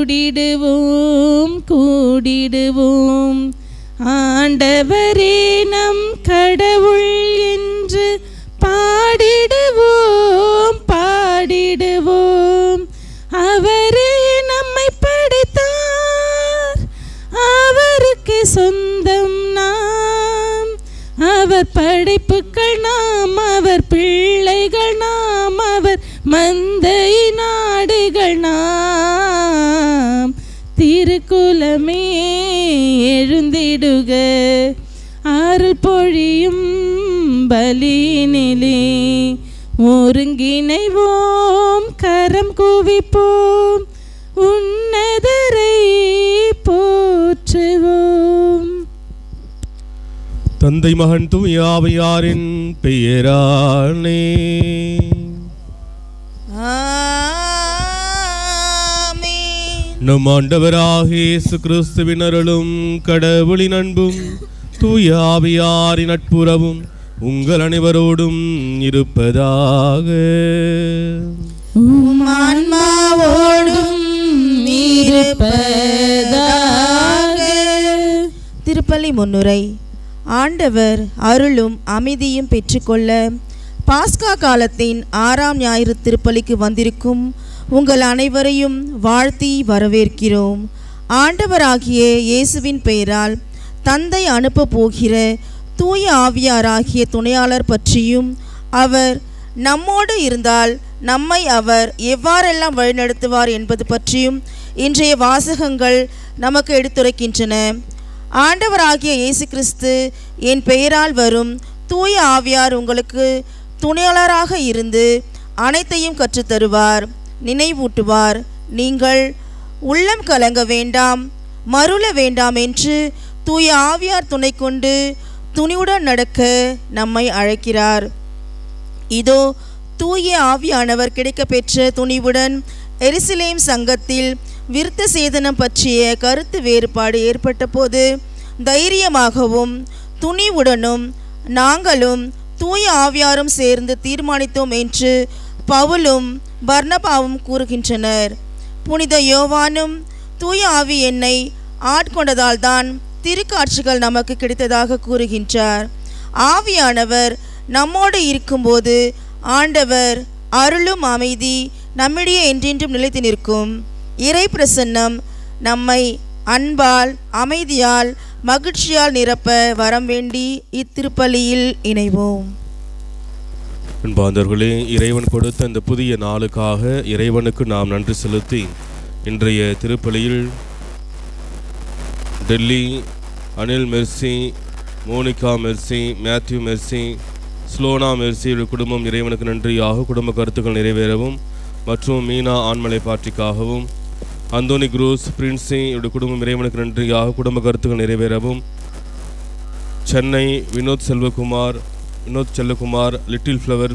கூடிடுவோம் கூடிடுவோம். ஆண்டவரே நம் கடவுள் என்று பாடிடுவோம் பாடிடுவோம். அவரே நம்மை படைத்தார், அவருக்கு சொந்தம் நாம். அவர் படைப்புக்கள் நாம், அவர் பிள்ளைகள் நாம், அவர் மந்தை நாடுகள் நாம். திருக்குலமே எழுந்திடுக, அருள் பொழியும் பலியினிலே ஒருங்கிணைவோம், கரம் குவிப்போம், உன்னதரை போற்றுவோம். தந்தை மகன் தூய ஆவியாரின் பெயராலே நம் ஆண்டவராகிய இயேசு கிறிஸ்துவின் அருளும் கடவுளின் அன்பும் தூய ஆவியாரின் நட்புறவும் உங்கள் அனைவரோடும் இருப்பதாக. திருப்பலி முன்னுரை. ஆண்டவர் அருளும் அமைதியும் பெற்றுக்கொள்ள பாஸ்கா காலத்தின் 6ஆம் ஞாயிறு திருப்பலிக்கு வந்திருக்கும் உங்கள் அனைவரையும் வாழ்த்தி வரவேற்கிறோம். ஆண்டவராகிய இயேசுவின் பெயரால் தந்தை அனுப்ப போகிற தூய ஆவியாராகிய துணையாளர் பற்றியும், அவர் நம்மோடு இருந்தால் நம்மை அவர் எவ்வாறெல்லாம் வழிநடத்துவார் என்பது பற்றியும் இன்றைய வாசகங்கள் நமக்கு எடுத்துரைக்கின்றன. ஆண்டவராகிய இயேசு கிறிஸ்து என் பெயரால் வரும் தூய ஆவியார் உங்களுக்கு துணையாளராக இருந்து அனைத்தையும் கற்றுத்தருவார், நினைவூட்டுவார். நீங்கள் உள்ளம் கலங்க வேண்டாம், மருள வேண்டாம் என்று தூய ஆவியார் துணை கொண்டு துணிவுடன் நடக்க நம்மை அழைக்கிறார். இதோ தூய ஆவியானவர் கிடைக்க பெற்ற துணிவுடன் எருசலேம் சங்கத்தில் விருத்த சேதனம் பற்றிய கருத்து வேறுபாடு ஏற்பட்ட போது தைரியமாகவும் துணிவுடனும் நாங்களும் தூய ஆவியாரும் சேர்ந்து தீர்மானித்தோம் என்று பவுலும் பர்னபாவும் கூறுகின்றனர். புனித யோவானும் தூய ஆவி என்னை ஆட்கொண்டதால் தான் திருக்காட்சிகள் நமக்கு கிடைத்ததாக கூறுகின்றார். ஆவியானவர் நம்மோடு இருக்கும்போது ஆண்டவர் அருளும் அமைதி நம்மிடையே என்றென்றும் நிலைத்து நிற்கும். இறை பிரசன்னம் நம்மை அன்பால் அமைதியால் மகிழ்ச்சியால் நிரப்ப வரம் வேண்டி இத்திருப்பலியில் இணைவோம். அன்பார்ந்தவர்களே, இறைவன் கொடுத்த இந்த புதிய நாளுக்காக இறைவனுக்கு நாம் நன்றி செலுத்தி இன்றைய திருப்பலியில் Delhi Anil Mercy, Monica Mercy, Matthew Mercy, ஸ்லோனா மெர்சி குடும்பம் இறைவனுக்கு நன்றியாக குடும்ப கருத்துக்கள் நிறைவேறவும், மற்றும் மீனா ஆண்மலை பாட்டிக்காகவும், அந்தோனி குரூஸ் பிரின்ஸி இவருடைய குடும்பம் இறைவனுக்கு நன்றியாக குடும்ப கருத்துக்கள் நிறைவேறவும், Chennai Vinoth Chellakumar, Little Flower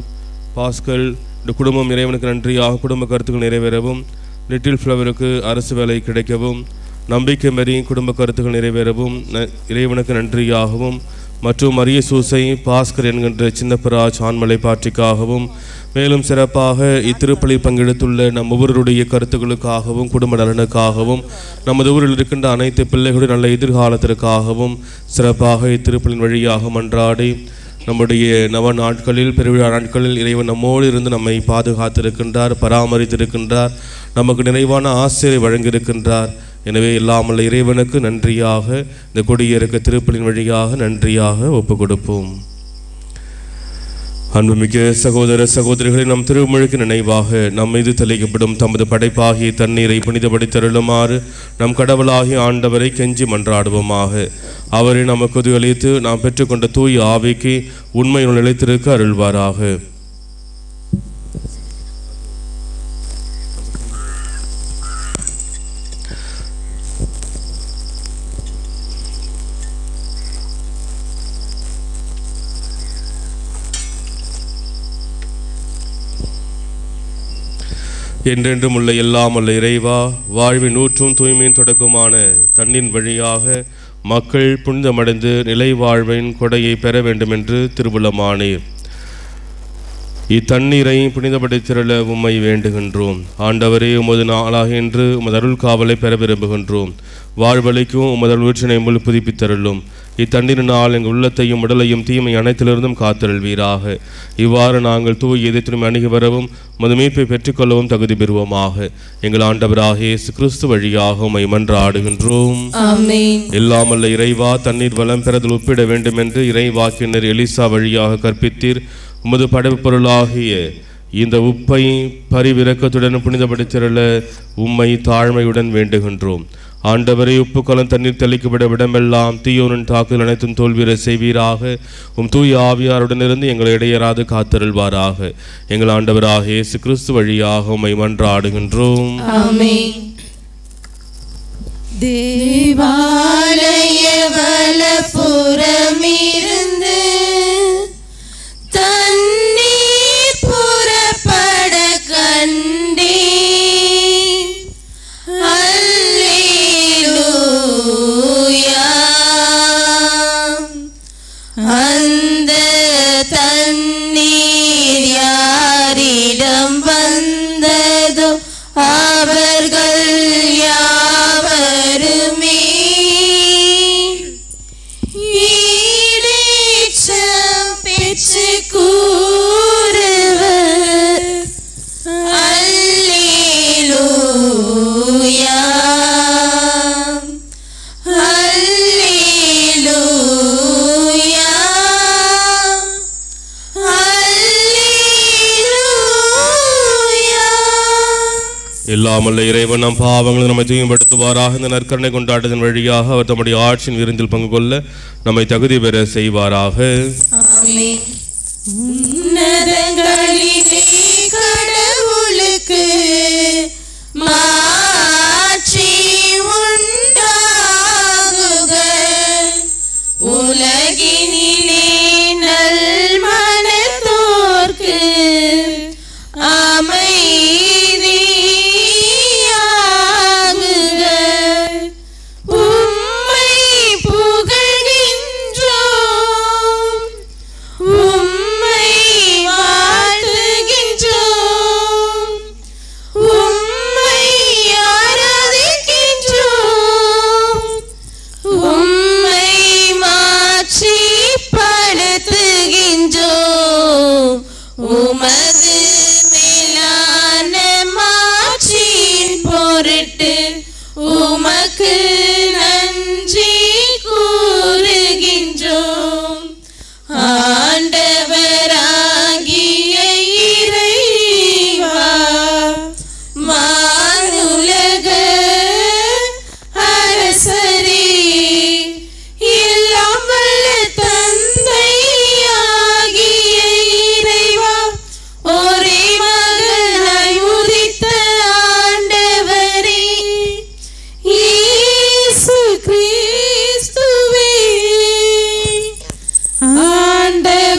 Pascal இந்த குடும்பம் இறைவனுக்கு நன்றியாக குடும்ப கருத்துக்கள் நிறைவேறவும், லிட்டில் ஃப்ளவருக்கு அரசு வேலை கிடைக்கவும், நம்பிக்கை மரி குடும்ப கருத்துக்கள் நிறைவேறவும் இறைவனுக்கு நன்றியாகவும், மற்றும் மரிய சூசை பாஸ்கர் என்கின்ற சின்னப்பராஜ் ஆண்மலை பாட்டிக்காகவும், மேலும் சிறப்பாக இத்திருப்பலி பங்கெடுத்துள்ள நம் ஒவ்வொருடைய கருத்துக்களுக்காகவும் குடும்ப நலனுக்காகவும் நமது ஊரில் இருக்கின்ற அனைத்து பிள்ளைகளுடைய நல்ல எதிர்காலத்திற்காகவும் சிறப்பாக இத்திருப்பலின் வழியாக மன்றாடி நம்முடைய நவ நாட்களில் பெருவிழா நாட்களில் இறைவன் நம்மோடு இருந்து நம்மை பாதுகாத்திருக்கின்றார், பராமரித்திருக்கின்றார், நமக்கு நிறைவான ஆசிரியை வழங்கியிருக்கின்றார். எனவே எல்லாமல்ல இறைவனுக்கு நன்றியாக இந்த கொடியேறுக்க திருப்பலின் வழியாக நன்றியாக ஒப்பு கொடுப்போம். அன்புமிக்க சகோதர சகோதரிகளை நம் திருமுழுக்கு நினைவாக நம் மீது தெளிக்கப்படும் தமது படைப்பாகிய தண்ணீரை புனிதப்படுத்தருளுமாறு நம் கடவுளாகிய ஆண்டவரை கெஞ்சி மன்றாடுவோமாக. அவரை நமக்கு உதவியளித்து நாம் பெற்றுக்கொண்ட தூய ஆவிக்கு உண்மையுடன் நிலைத்திருக்க அருள்வாராக. என்றென்றும் உள்ள எல்லாம் உள்ள இறைவா, வாழ்வின் ஊற்றும் தூய்மையின் தொடக்கமான தன்னின் வழியாக மக்கள் புனிதமடைந்து நிலை வாழ்வின் கொடையை பெற வேண்டும் என்று திருவுளமானீர். இத்தண்ணீரை புனிதப்படுத்திரள உம்மை வேண்டுகின்றோம். ஆண்டவரே, உமது நாளாக இன்று உமது அருள் காவலை பெற விரும்புகின்றோம். வாழ்வழிக்கும் உமது ஊற்றினை முழு புதுப்பித்தருளும். இத்தண்ணீரினால் எங்கள் உள்ளத்தையும் உடலையும் தீமை அனைத்திலிருந்தும் காத்தருள்வீராக. இவ்வாறு நாங்கள் தூய் எதிர்த்தும் அணுகி வரவும் உமது மீட்பை பெற்றுக்கொள்ளவும் தகுதி பெறுவோமாக. எங்கள் ஆண்டவராக இயேசு கிறிஸ்து வழியாக உம்மை மன்றாடுகின்றோம். எல்லாமல்ல இறைவா, தண்ணீர் வளம் பெறதில் ஒப்பிட வேண்டும் என்று இறைவாக்கினர் எலிசா வழியாக கற்பித்தீர். உமது படைப்பு பொருளாகிய இந்த உப்பை பரிவிரக்கத்துடன் புனிதப்படுத்திரள உம்மை தாழ்மையுடன் வேண்டுகின்றோம். ஆண்டவரை, உப்பு கலம் தண்ணீர் தெளிக்கப்பட விடமெல்லாம் தீயோனின் தாக்குதல் அனைத்தும் தோல்வியற செய்வீராக. தூய ஆவியாருடன் இருந்து எங்களை இடையராது காத்தருள்வாராக. எங்கள் ஆண்டவராக இயேசு கிறிஸ்து வழியாக உம்மை மன்றாடுகின்றோம். தேவாலய வலப்புறமிருந்து தண்ணீர் புறப்பட கண்டேன். அல்லேலூயா. அந்த தண்ணீர் யாரிடம் வந்ததோ அவர்கள் யாவருமே ஈடேற்றம் பெற்று கூறுவர். அல்லேலூயா. அல்லேலூயா. எல்லாமல்ல இறைவன் நம் பாவங்களை நம்மை தூய்மைப்படுத்துவாராக. இந்த நற்கருணை கொண்டாட்டத்தின் வழியாக அவர் தம்முடைய ஆட்சியின் விருந்தில் பங்கு கொள்ள நம்மை தகுதி பெற செய்வாராக. உன்னதங்களிலே கடவுளுக்கு மாட்சி உண்டாகுக. உலகினிலே நல்மனத்தோர்க்கு அமைதியாகுக. உம்மை புகழ்கின்றோம், உம்மை வாழ்த்துகின்றோம், உம்மை ஆராதிக்கின்றோம், உம்மை மாட்சிப்படுத்துகின்றோம். உமது மேலான மாட்சியின் பொருட்டு உமக்கு நன்றி கூறுகின்றோம். ஆண்டவராகிய இறைவா, மானுலக அரசரே, எல்லாம் வல்ல தந்தையாகிய இறைவா, ஒரே மகனாய் உதித்த ஆண்டவரே இயேசு கிறிஸ்துவே,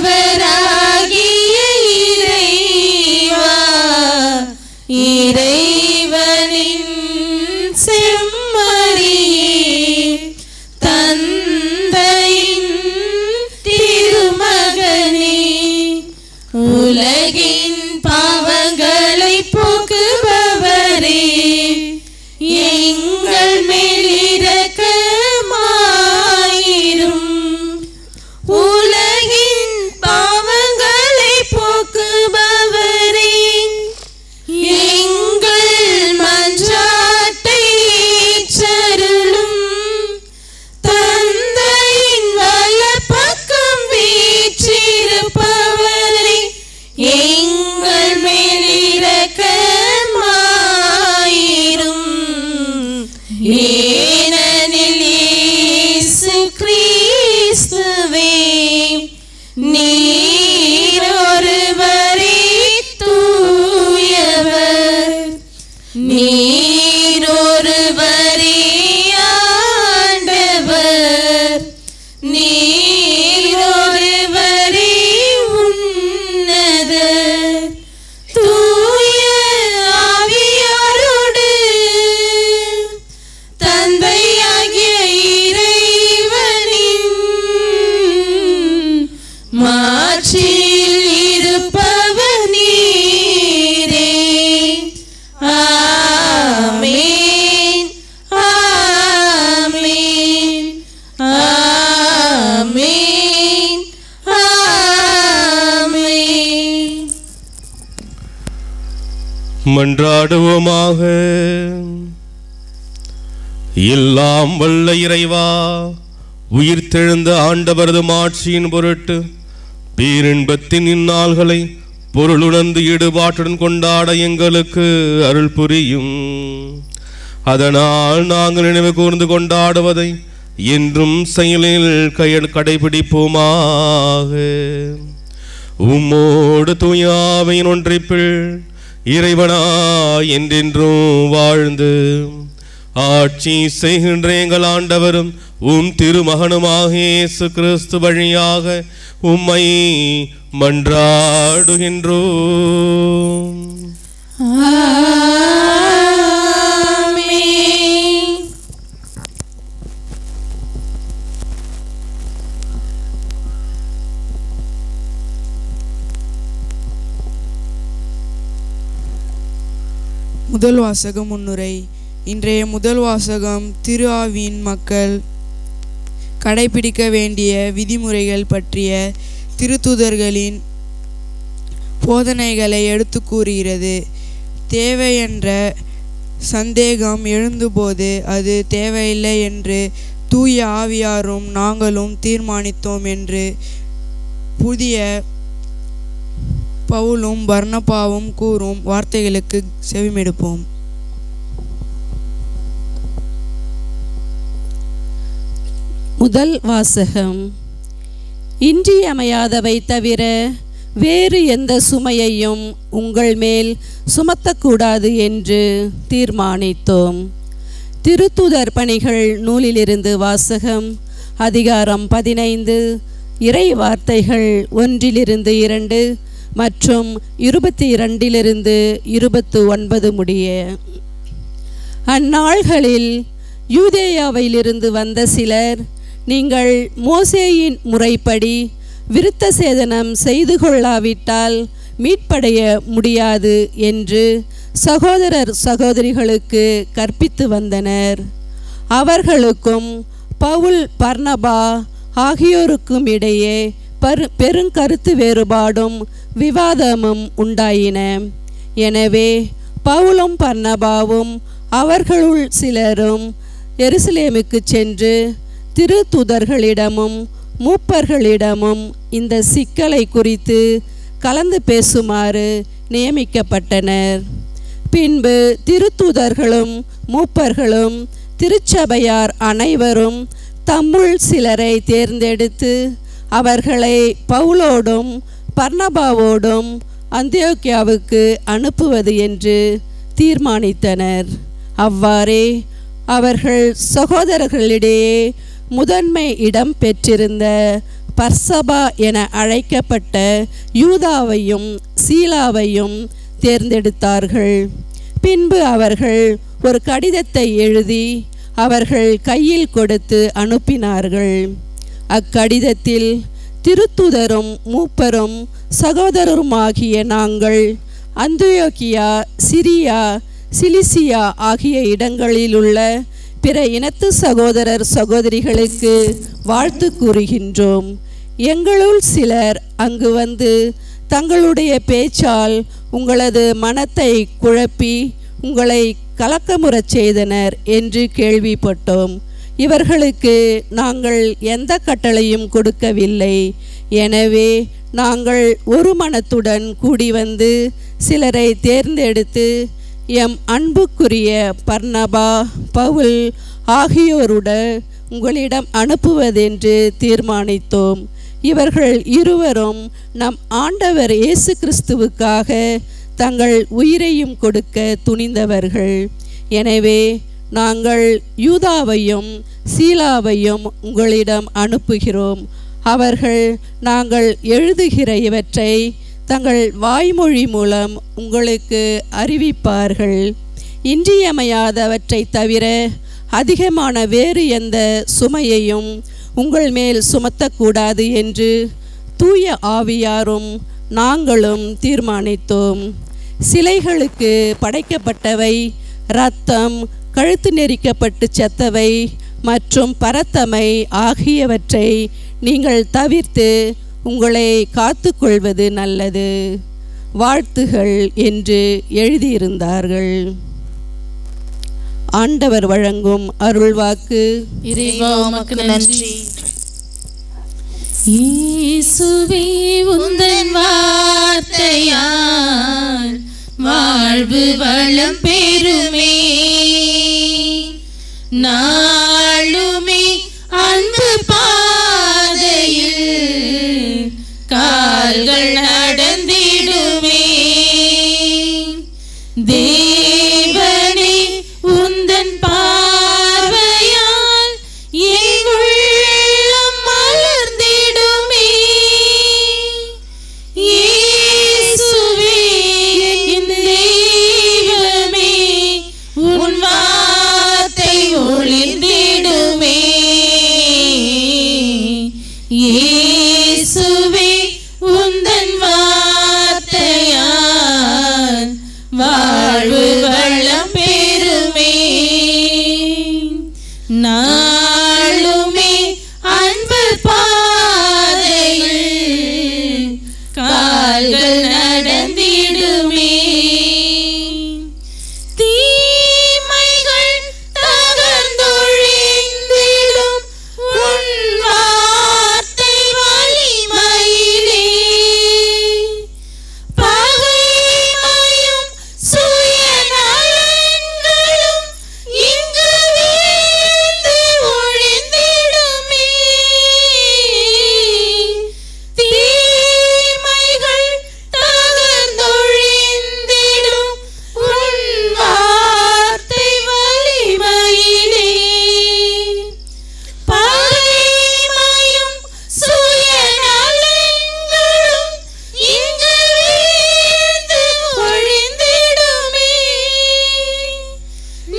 ஆண்டவராகிய இறைவா, இறைவனின் செம்மறியே, தந்தையின் திருமகனே, உலகின் பாவங்களை போக்குபவரே, எங்கள் மேல் இரக்கமாயிரும். உலகின் பாவங்களை போக்குபவரே, எங்கள் மன்றாட்டை ஏற்றருளும். தந்தையின் வலப்பக்கம் வீற்றிருப்பவரே, எங்கள் மேல் இரக்கமாயிரும். ஏனெனில் இயேசு கிறிஸ்துவே, நீர் ஒருவரே தூயவர், நீர் ஒருவரே ஆண்டவர், நீர் ஒருவரே உன்னதர். தூய ஆவியாரோடு தந்தையாகிய இறைவனின் மன்றாடுவோமாக. எல்லாம் வல்ல இறைவா, உயிர்த்தெழுந்த ஆண்டவரது ஆட்சியின் பொருட்டு பேரின்பத்தின் இந்நாள்களை பொருளுணர்ந்து ஈடுபாட்டுடன் கொண்டாட எங்களுக்கு அருள் புரியும். அதனால் நாங்கள் நினைவு கூர்ந்து கொண்டாடுவதை என்றும் செயலில் கடைபிடிப்போமாக. உம்மோடு தூயாவையின் ஒன்றிப்பில் இறைவனா என்றென்றும் வாழ்ந்து ஆட்சி செய்கின்ற எங்கள் ஆண்டவரும் உம் திருமகனுமாக இயேசு கிறிஸ்து வழியாக உம்மை மன்றாடுகின்றோம். முதல் வாசகம் முன்னுரை. இன்றைய முதல் வாசகம் திரு ஆவியின் மக்கள் கடைபிடிக்க வேண்டிய விதிமுறைகள் பற்றிய திருத்தூதர்களின் போதனைகளை எடுத்து கூறுகிறது. தேவையென்ற சந்தேகம் எழுந்தபோது அது தேவையில்லை என்று தூய ஆவியாரும் நாங்களும் தீர்மானித்தோம் என்று புதிய பவுலும் பர்னபாவும் கூறும் வார்த்தைகளுக்கு செவிமெடுப்போம். முதல் வாசகம். இன்றியமையாதவை தவிர வேறு எந்த சுமையையும் உங்கள் மேல் சுமத்தக்கூடாது என்று தீர்மானித்தோம். திருத்தூதர் பணிகள் நூலிலிருந்து வாசகம். அதிகாரம் 15, இறை வார்த்தைகள் 1-2 மற்றும் 22-29 முடிய. அந்நாள்களில் யூதேயாவிலிருந்து வந்த சிலர், நீங்கள் மோசேயின் முறைப்படி விருத்த சேதனம் செய்து கொள்ளாவிட்டால் மீட்படைய முடியாது என்று சகோதரர் சகோதரிகளுக்கு கற்பித்து வந்தனர். அவர்களுக்கும் பவுல் பர்னபா ஆகியோருக்கும் இடையே பெருங்கருத்து வேறுபாடும் விவாதமும் உண்டாயின. எனவே பவுலும் பர்னபாவும் அவர்களுள் சிலரும் எருசலேமுக்கு சென்று திருத்தூதர்களிடமும் மூப்பர்களிடமும் இந்த சிக்கலை குறித்து கலந்து பேசுமாறு நியமிக்கப்பட்டனர். பின்பு திருத்தூதர்களும் மூப்பர்களும் திருச்சபையார் அனைவரும் தம்முள் சிலரை தேர்ந்தெடுத்து அவர்களை பவுலோடும் பர்னபாவோடும் அந்தியோக்கியாவுக்கு அனுப்புவது என்று தீர்மானித்தனர். அவ்வாறே அவர்கள் சகோதரர்களிடையே முதன்மை இடம் பெற்றிருந்த பர்சபா என அழைக்கப்பட்ட யூதாவையும் சீலாவையும் தேர்ந்தெடுத்தார்கள். பின்பு அவர்கள் ஒரு கடிதத்தை எழுதி அவர்கள் கையில் கொடுத்து அனுப்பினார்கள். அக்கடிதத்தில் திருத்தூதரும் மூப்பரும் சகோதரருமாகிய நாங்கள் அந்தியோக்கியா, சிரியா, சிலிசியா ஆகிய இடங்களிலுள்ள பிற இனத்து சகோதரர் சகோதரிகளுக்கு வாழ்த்து கூறுகின்றோம். எங்களுள் சிலர் அங்கு வந்து தங்களுடைய பேச்சால் உங்களது மனத்தை குழப்பி உங்களை கலக்கமுறச் செய்தனர் என்று கேள்விப்பட்டோம். இவர்களுக்கு நாங்கள் எந்த கட்டளையும் கொடுக்கவில்லை. எனவே நாங்கள் ஒரு மனத்துடன் கூடி வந்து சிலரை தேர்ந்தெடுத்து எம் அன்புக்குரிய பர்னபா, பவுல் ஆகியோருடன் உங்களிடம் அனுப்புவதென்று தீர்மானித்தோம். இவர்கள் இருவரும் நம் ஆண்டவர் இயேசு கிறிஸ்துவுக்காக தங்கள் உயிரையும் கொடுக்க துணிந்தவர்கள். எனவே நாங்கள் யூதாவையும் சீலாவையும் உங்களிடம் அனுப்புகிறோம். அவர்கள் நாங்கள் எழுதுகிற இவற்றை தங்கள் வாய்மொழி மூலம் உங்களுக்கு அறிவிப்பார்கள். இன்றியமையாதவற்றை தவிர அதிகமான வேறு எந்த சுமையையும் உங்கள் மேல் சுமத்தக்கூடாது என்று தூய ஆவியாரும் நாங்களும் தீர்மானித்தோம். சிலைகளுக்கு படைக்கப்பட்டவை, இரத்தம், கழுத்து நெரிக்கப்பட்டு செத்தவை மற்றும் பரத்தமை ஆகியவற்றை நீங்கள் தவிர்த்து உங்களை காத்து கொள்வது நல்லது. வாழ்த்துகள் என்று எழுதியிருந்தார்கள். ஆண்டவர் வழங்கும் அருள்வாக்கு. இறைவா உமக்கு நன்றி. இயேசுவே உந்தன் வார்த்தையால் வாழ்வு வளம் பெறுமே. நாளுமே அன்பு பாதையில் கால்கள் நடந்திடுமே. தேவனே உந்தன் பார்வையால் என் உள்ளம் மலர்ந்திடுமே. இயேசுவே என் தெய்வமே உன் வார்த்தை ஒளிர்ந்திடுமே. இயேசுவே உந்தன் வார்த்தையால் வாழ்வு வளம் பெறுமே. நாளுமே அன்பு பாதையில் கால்கள் நடந்திடுமே. தீமைகள் தகர்ந்தொழிந்திடும் உன் வார்த்தை வலிமையிலே. பகைமையும் சுயநலன்களும் இங்கு வீழ்ந்து ஒழிந்திடுமே. தீமைகள் தகர்ந்தொழிந்திடும் உன் வார்த்தை வலிமையிலே. பகைமையும் சுயநலன்களும் இங்கு வீழ்ந்து ஒழிந்திடுமே.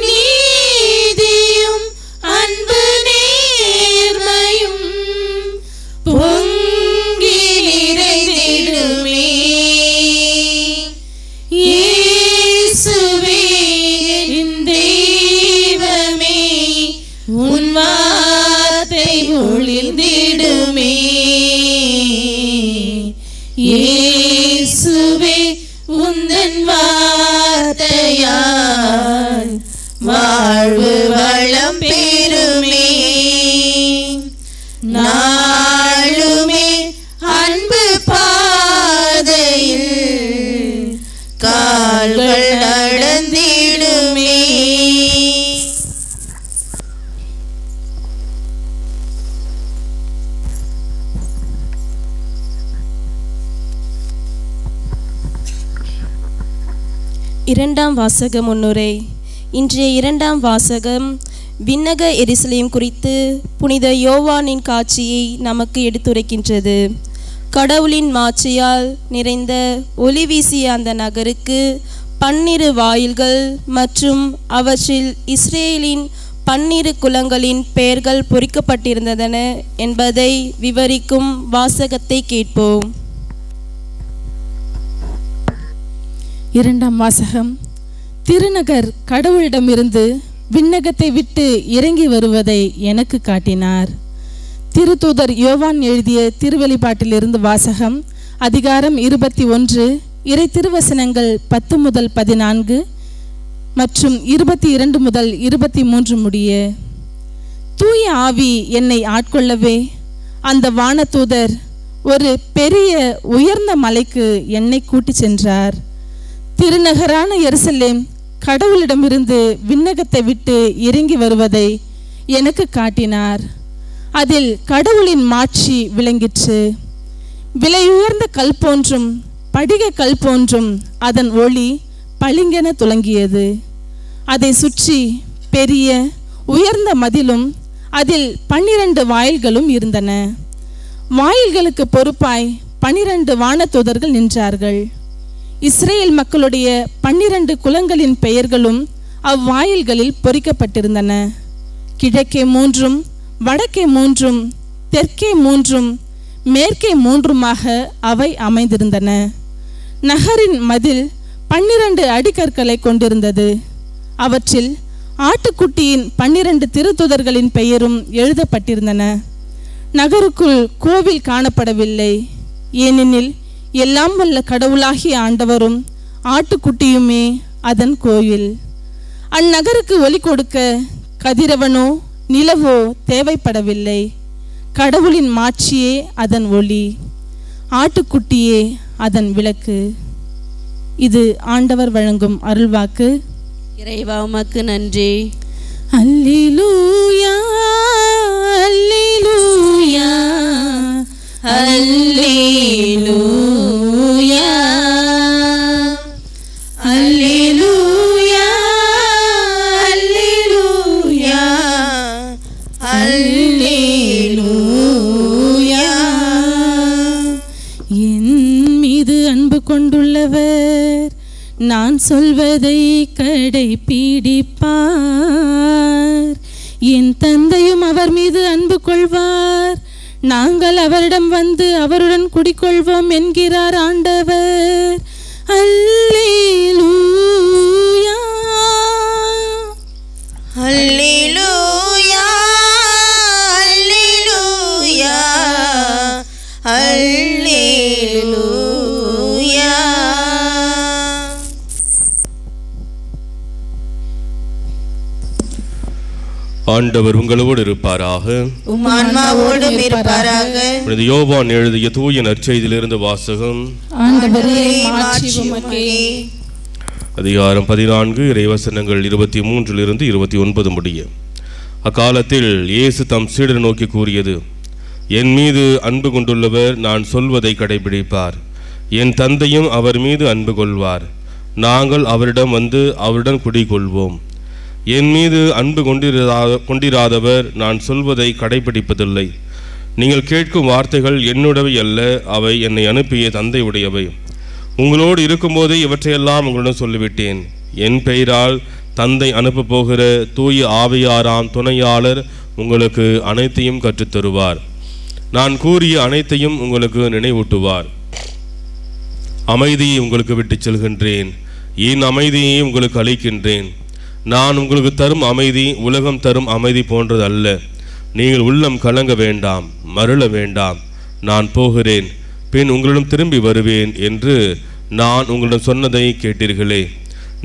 நீதியும் அன்பு நேர்மையும் பொங்கி நிறைந்திடுமே. இயேசுவே என் தெய்வமே உன் வார்த்தை ஒளிர்ந்திடுமே. இயேசுவே உந்தன் வார்த்தையால் வாழ்வு வளம் பெறுமே. நாளுமே அன்பு பாதையில் கால்கள் நடந்திடுமே. இரண்டாம் வாசக முன்னுரை. இன்றைய இரண்டாம் வாசகம் விண்ணக எருசலேம் குறித்து புனித யோவானின் காட்சியை நமக்கு எடுத்துரைக்கின்றது. கடவுளின் மாட்சியால் நிறைந்த ஒளி வீசிய அந்த நகருக்கு 12 வாயில்கள் மற்றும் அவற்றில் இஸ்ரேலின் 12 குலங்களின் பெயர்கள் பொறிக்கப்பட்டிருந்தன என்பதை விவரிக்கும் வாசகத்தை கேட்போம். இரண்டாம் வாசகம். திருநகர் கடவுளிடமிருந்து விண்ணகத்தை விட்டு இறங்கி வருவதை எனக்கு காட்டினார். திருத்தூதர் யோவான் எழுதிய திருவெளிப்பாட்டிலிருந்து வாசகம். அதிகாரம் 21, இறை திருவசனங்கள் 10 முதல் 14 மற்றும் 22 முதல் 23 முடிய. தூய ஆவி என்னை ஆட்கொள்ளவே அந்த வானதூதர் ஒரு பெரிய உயர்ந்த மலைக்கு என்னை கூட்டிச் சென்றார். திருநகரான எருசலேம் கடவுளிடமிருந்து விண்ணகத்தை விட்டு இறங்கி வருவதை எனக்கு காட்டினார். அதில் கடவுளின் மாட்சி விளங்கிற்று. விலையுயர்ந்த கல் போன்றும் படிக கல் போன்றும் அதன் ஒளி பளிங்கென துலங்கியது. அதை சுற்றி பெரிய உயர்ந்த மதிலும் அதில் 12 வாயில்களும் இருந்தன. வாயில்களுக்கு பொறுப்பாய் 12 வானதூதர்கள் நின்றார்கள். இஸ்ரேல் மக்களுடைய 12 குலங்களின் பெயர்களும் அவ்வாயில்களில் பொறிக்கப்பட்டிருந்தன. கிழக்கே 3, வடக்கே 3, தெற்கே 3, மேற்கே 3மாக அவை அமைந்திருந்தன. நகரின் மதில் 12 அடிக்கற்களை கொண்டிருந்தது. அவற்றில் ஆட்டுக்குட்டியின் 12 திருத்துதர்களின் பெயரும் எழுதப்பட்டிருந்தன. நகருக்குள் கோவில் காணப்படவில்லை, ஏனெனில் எல்லாம் வல்ல கடவுளாகிய ஆண்டவரும் ஆட்டுக்குட்டியுமே அதன் கோயில். அந்நகருக்கு ஒளி கொடுக்க கதிரவனோ நிலவோ தேவைப்படவில்லை. கடவுளின் மாட்சியே அதன் ஒளி, ஆட்டுக்குட்டியே அதன் விளக்கு. இது ஆண்டவர் வழங்கும் அருள்வாக்கு. இறைவா உமக்கு நன்றி. அல்லேலூயா அல்லேலூயா அல்லேலூயா அல்லேலூயா அல்லேலூயா அல்லேலூயா. என் மீது அன்பு கொண்டுள்ளவர் நான் சொல்வதை கடைபிடிப்பார். என் தந்தையும் அவர் மீது அன்பு கொள்வார். நாங்கள் அவரிடம் வந்து அவருடன் குடிக்கொள்வோம் என்கிறார் ஆண்டவர். அல்லேலூயா அல்லேலூயா அல்லேலூயா அல்லேலூயா. ஆண்டவர் உங்களோடு இருப்பாராக. உம் ஆன்மாவோடும் இருப்பாராக. புனித யோவான் எழுதிய தூய நற்செய்தியிலிருந்து வாசகம். ஆண்டவரே மாட்சி உமக்கே. அதிகாரம் 14 இறைவசனங்கள் 23 29 முடிய. அக்காலத்தில் இயேசு தம் சீடரை நோக்கி கூறியது, என் மீது அன்பு கொண்டுள்ளவர் நான் சொல்வதை கடைபிடிப்பார். என் தந்தையும் அவர் மீது அன்பு கொள்வார். நாங்கள் அவரிடம் வந்து அவருடன் குடிகொள்வோம். என் மீது அன்பு கொண்டிராதவர் நான் சொல்வதை கடைபிடிப்பதில்லை. நீங்கள் கேட்கும் வார்த்தைகள் என்னுடையவை அல்ல, அவை என்னை அனுப்பிய தந்தையுடையவை. உங்களோடு இருக்கும்போதே இவற்றையெல்லாம் உங்களிடம் சொல்லிவிட்டேன். என் பெயரால் தந்தை அனுப்பப் போகிற தூய ஆவியாராம் துணையாளர் உங்களுக்கு அனைத்தையும் கற்றுத்தருவார். நான் கூறிய அனைத்தையும் உங்களுக்கு நினைவூட்டுவார். அமைதியை உங்களுக்கு விட்டு செல்கின்றேன், என் அமைதியை உங்களுக்கு அளிக்கின்றேன். நான் உங்களுக்கு தரும் அமைதி உலகம் தரும் அமைதி போன்றது அல்ல. நீங்கள் உள்ளம் கலங்க வேண்டாம், மருள வேண்டாம். நான் போகிறேன், பின் உங்களிடம் திரும்பி வருவேன் என்று நான் உங்களிடம் சொன்னதை கேட்டீர்களே.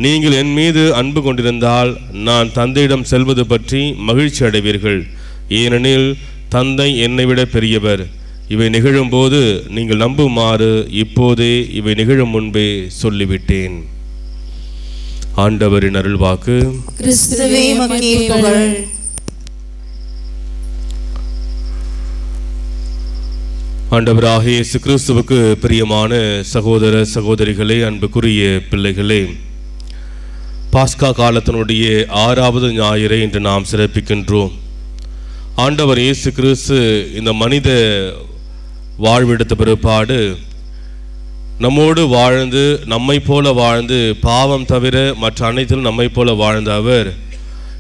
நீங்கள் என் மீது அன்பு கொண்டிருந்தால் நான் தந்தையிடம் செல்வது பற்றி மகிழ்ச்சி அடைவீர்கள். ஏனெனில் தந்தை என்னை விட பெரியவர். இவை நிகழும்போது நீங்கள் நம்புமாறு இப்போதே இவை நிகழும் முன்பே சொல்லிவிட்டேன். ஆண்டவரின் அருள்வாக்கு. கிறிஸ்துவே உமக்கே புகழ். ஆண்டவராகிய இயேசு கிறிஸ்துவுக்கு பிரியமான சகோதர சகோதரிகளே, அன்புக்குரிய பிள்ளைகளே, பாஸ்கா காலத்தினுடைய 6வது ஞாயிறை இன்று நாம் சிறப்பிக்கின்றோம். ஆண்டவர் இயேசு கிறிஸ்து இந்த மனித வாழ்வெடுத்த பிற்பாடு நம்மோடு வாழ்ந்து நம்மை போல வாழ்ந்து பாவம் தவிர மற்ற அனைத்திலும் நம்மை போல வாழ்ந்த அவர்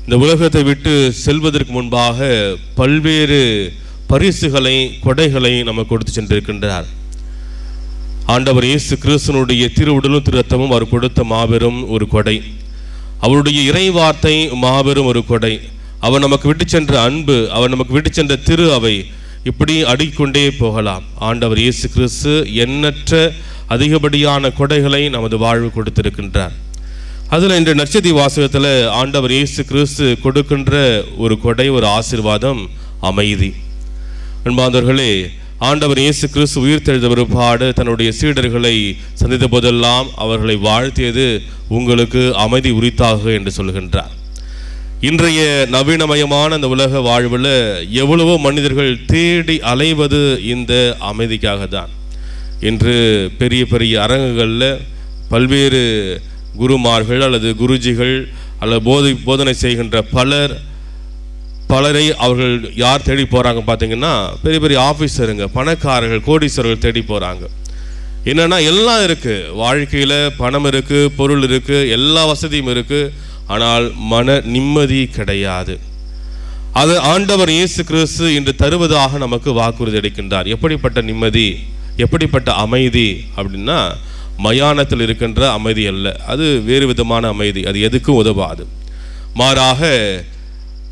இந்த உலகத்தை விட்டு செல்வதற்கு முன்பாக பல்வேறு பரிசுகளை கொடைகளை நமக்கு கொடுத்து சென்றிருக்கின்றார். ஆண்டவர் இயேசு கிறிஸ்துனுடைய திருவுடலும் திரு ரத்தமும் அவர் கொடுத்த மாபெரும் ஒரு கொடை. அவருடைய இறை வார்த்தை மாபெரும் ஒரு கொடை. அவர் நமக்கு விட்டு சென்ற அன்பு, அவர் நமக்கு விட்டு சென்ற திரு அவை, இப்படி அடிக்கொண்டே போகலாம். ஆண்டவர் இயேசு கிறிஸ்து எண்ணற்ற அதிகப்படியான கொடைகளை நமது வாழ்வு கொடுத்திருக்கின்றார். அதில் இன்று நற்செய்தி வாசகத்தில் ஆண்டவர் இயேசு கிறிஸ்து கொடுக்கின்ற ஒரு கொடை, ஒரு ஆசீர்வாதம் அமைதி. அன்பார்ந்தவர்களே, ஆண்டவர் இயேசு கிறிஸ்து உயிர்த்தெழுந்த பிற்பாடு தன்னுடைய சீடர்களை சந்தித்த போதெல்லாம் அவர்களை வாழ்த்தியது, உங்களுக்கு அமைதி உரித்தாக என்று சொல்கின்றார். இன்றைய நவீனமயமான அந்த உலக வாழ்வில் எவ்வளவோ மனிதர்கள் தேடி அலைவது இந்த அமைதிக்காக தான். இன்று பெரிய பெரிய அரங்குகளில் பல்வேறு குருமார்கள் அல்லது குருஜிகள் அல்லது போதனை செய்கின்ற பலரை அவர்கள் யார் தேடி போகிறாங்க பார்த்தீங்கன்னா, பெரிய பெரிய ஆஃபீஸருங்க, பணக்காரர்கள், கோடீஸ்வரர்கள் தேடி போகிறாங்க. என்னென்னா எல்லாம் இருக்குது, வாழ்க்கையில் பணம் இருக்குது, பொருள் இருக்குது, எல்லா வசதியும் இருக்குது, ஆனால் மன நிம்மதி கிடையாது. அது ஆண்டவர் இயேசு கிறிஸ்து இன்று தருவதாக நமக்கு வாக்குறுதி அளிக்கின்றார். எப்படிப்பட்ட நிம்மதி, எப்படிப்பட்ட அமைதி அப்படின்னா, மயானத்தில் இருக்கின்ற அமைதி அல்ல, அது வேறு விதமான அமைதி, அது எதுக்கும் உதவாது. மாறாக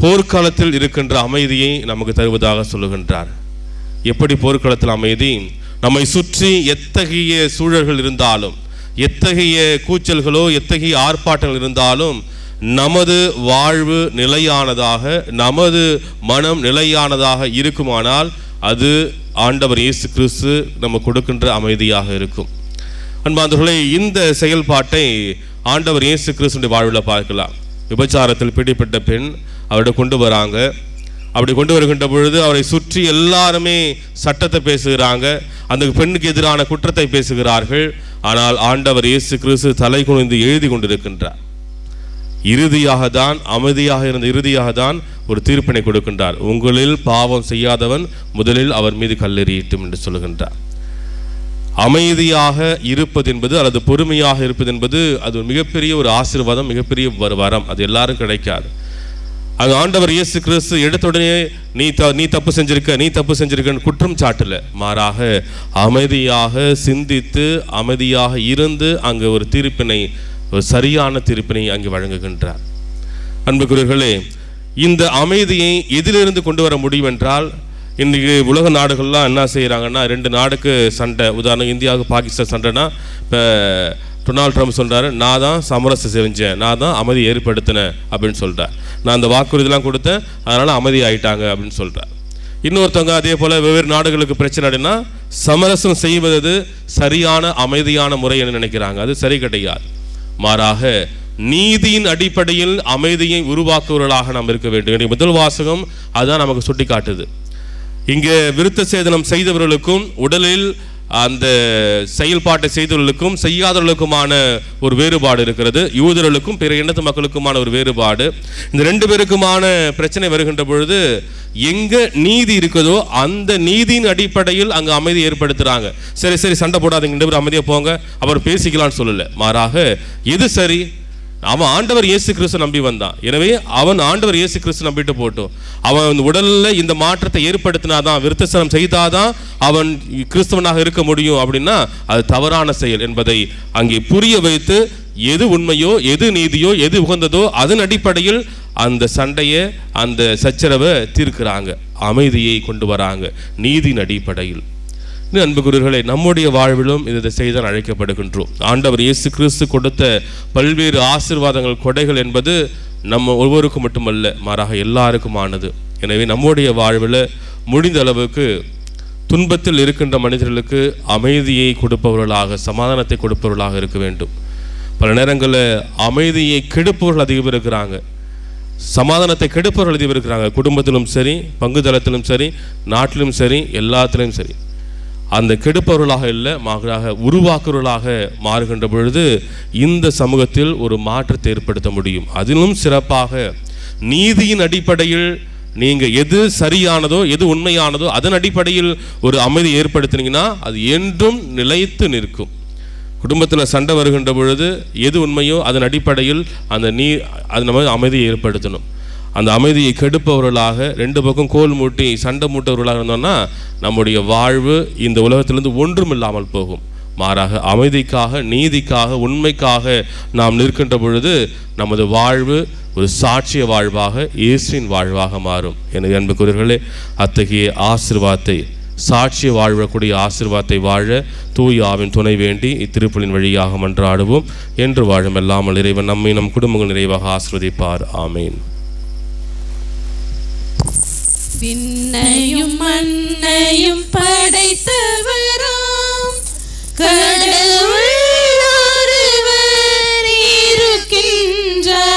போர்க்காலத்தில் இருக்கின்ற அமைதியை நமக்கு தருவதாக சொல்லுகின்றார். எப்படி போர்க்காலத்தில் அமைதி? நம்மை சுற்றி எத்தகைய சூழல்கள் இருந்தாலும், எத்தகைய கூச்சல்களோ எத்தகைய ஆர்ப்பாட்டங்கள் இருந்தாலும், நமது வாழ்வு நிலையானதாக, நமது மனம் நிலையானதாக இருக்குமானால் அது ஆண்டவர் இயேசு கிறிஸ்து நம்ம கொடுக்கின்ற அமைதியாக இருக்கும். அன்பார்ந்தவர்களே, இந்த செயல்பாட்டை ஆண்டவர் இயேசு கிறிஸ்துவின் வாழ்வில் பார்க்கலாம். விபச்சாரத்தில் பிடிப்பட்ட பெண் அவரை கொண்டு வராங்க. அப்படி கொண்டு வருகின்ற பொழுது அவரை சுற்றி எல்லாருமே சட்டத்தை பேசுகிறாங்க, அந்த பெண்ணுக்கு எதிரான குற்றத்தை பேசுகிறார்கள். ஆனால் ஆண்டவர் இயேசு கிறிஸ்து தலை குனிந்து எழுதி கொண்டிருக்கின்றார். இறுதியாக தான், அமைதியாக இருந்த இறுதியாக தான் ஒரு தீர்ப்பினை கொடுக்கின்றார். உங்களில் பாவம் செய்யாதவன் முதலில் அவர் மீது கல்லெறியட்டும் என்று சொல்லுகின்றார். அமைதியாக இருப்பது என்பது அல்லது பொறுமையாக இருப்பது என்பது அது ஒரு மிகப்பெரிய ஒரு ஆசீர்வாதம், மிகப்பெரிய வரம். அது எல்லாரும் கிடைக்காது. அது ஆண்டவர் இயேசு கிறிஸ்து எடுத்துடனே நீ தப்பு செஞ்சிருக்கன்னு குற்றம் சாட்டல, மாறாக அமைதியாக சிந்தித்து அமைதியாக இருந்து அங்கு ஒரு தீர்ப்பினை, ஒரு சரியான தீர்ப்பினை அங்கு வழங்குகின்றார். அன்புக்குரியவர்களே, இந்த அமைதியை எதிலிருந்து கொண்டு வர முடியும் என்றால், இன்றைக்கி உலக நாடுகள்லாம் என்ன செய்கிறாங்கன்னா, 2 நாடுக்கு சண்டை, உதாரணம் இந்தியாவுக்கு பாகிஸ்தான் சண்டைனா, இப்போ டொனால்ட் ட்ரம்ப் சொல்கிறாரு, நான் தான் சமரசம் செஞ்சேன், நான் தான் அமைதி ஏற்படுத்தினேன் அப்படின்னு சொல்கிறார். நான் அந்த வாக்குறுதிலாம் கொடுத்தேன், அதனால் அமைதி ஆகிட்டாங்க அப்படின்னு சொல்கிறார். இன்னொருத்தவங்க அதே போல் வெவ்வேறு நாடுகளுக்கு பிரச்சனை அப்படின்னா சமரசம் செய்வது சரியான அமைதியான முறை என்று நினைக்கிறாங்க. அது சரி கிடையாது. மாறாக நீதியின் அடிப்படையில் அமைதியை உருவாக்குவர்களாக நாம் இருக்க வேண்டும். முதல் வாசகம் அதுதான் நமக்கு சுட்டி காட்டுது. இங்கே விருத்த சேதனம் செய்தவர்களுக்கும் உடலில் அந்த செயல்பாட்டை செய்தவர்களுக்கும் செய்யாதவர்களுக்குமான ஒரு வேறுபாடு இருக்கிறது. யூதர்களுக்கும் பிற இனத்து மக்களுக்குமான ஒரு வேறுபாடு. இந்த 2 பேருக்குமான பிரச்சனை வருகின்ற பொழுது எங்க நீதி இருக்குதோ அந்த நீதியின் அடிப்படையில் அங்கே அமைதி ஏற்படுத்துறாங்க. சரி சண்டை போடாதீங்க, 2 பேரும் அமைதியாக போங்க, அப்புறம் பேசிக்கலான்னு சொல்லலை. மாறாக எது சரி, அவன் ஆண்டவர் இயேசு கிறிஸ்து நம்பி வந்தான். எனவே அவன் ஆண்டவர் இயேசு கிறிஸ்து நம்பிட்டு போட்டோம். அவன் உடலில் இந்த மாற்றத்தை ஏற்படுத்தினாதான், விருத்தசனம் செய்தாதான் அவன் கிறிஸ்தவனாக இருக்க முடியும். அப்படின்னா அது தவறான செயல் என்பதை அங்கே புரிய வைத்து, எது உண்மையோ எது நீதியோ எது உகந்ததோ அதன் அடிப்படையில் அந்த சண்டையை, அந்த சச்சரவை தீர்க்கிறாங்க, அமைதியை கொண்டு வராங்க நீதியின் அடிப்படையில். அன்புக்குரியவர்களே, நம்முடைய வாழ்விலும் இதை செய்தான் அழைக்கப்படுகின்றோம். ஆண்டவர் இயேசு கிறிஸ்து கொடுத்த பல்வேறு ஆசீர்வாதங்கள், கொடைகள் என்பது நம்ம ஒவ்வொருக்கும் மட்டுமல்ல, மாறாக எல்லாருக்குமானது. எனவே நம்முடைய வாழ்வில் முடிந்த அளவுக்கு துன்பத்தில் இருக்கின்ற மனிதர்களுக்கு அமைதியை கொடுப்பவர்களாக, சமாதானத்தை கொடுப்பவர்களாக இருக்க வேண்டும். பல நேரங்களில் அமைதியை கெடுப்பவர்கள் அதிகம் இருக்கிறாங்க, சமாதானத்தை கெடுப்பவர்கள் அதிகம் இருக்கிறாங்க. குடும்பத்திலும் சரி, பங்குதளத்திலும் சரி, நாட்டிலும் சரி, எல்லாத்திலும் சரி. அந்த கெடுப்பவர்களாக இல்லை, மாறாக உருவாக்குவர்களாக மாறுகின்ற பொழுது இந்த சமூகத்தில் ஒரு மாற்றத்தை ஏற்படுத்த முடியும். அதிலும் சிறப்பாக நீதியின் அடிப்படையில் நீங்கள் எது சரியானதோ எது உண்மையானதோ அதன் அடிப்படையில் ஒரு அமைதி ஏற்படுத்தினீங்கன்னா அது என்றும் நிலைத்து நிற்கும். குடும்பத்தில் சண்டை வருகின்ற பொழுது எது உண்மையோ அதன் அடிப்படையில் அது நம்ம அமைதியை ஏற்படுத்தணும். அந்த அமைதியை கெடுப்பவர்களாக, 2 பக்கம் கோல் மூட்டி சண்டை மூட்டவர்களாக இருந்தோம்னா நம்முடைய வாழ்வு இந்த உலகத்திலிருந்து ஒன்றும் இல்லாமல் போகும். மாறாக அமைதிக்காக, நீதிக்காக, உண்மைக்காக நாம் நிற்கின்ற பொழுது நமது வாழ்வு ஒரு சாட்சிய வாழ்வாக, இயேசுவின் வாழ்வாக மாறும். எனவே அன்புக்குரியவர்களே, அத்தகைய ஆசீர்வாதத்தை, சாட்சிய வாழக்கூடிய ஆசீர்வாதத்தை வாழ தூய ஆவின் துணை வேண்டி இத்திருப்பலின் வழியாக மன்றாடுவோம். என்று வாழும் எல்லாமல் இறைவன் நம்மை நம் குடும்பங்கள் நிறைவாக ஆசீர்வதிப்பார். ஆமேன். விண்ணையும் மண்ணையும் படைத்தவராம் கடவுள் ஒருவர் இருக்கின்றார்.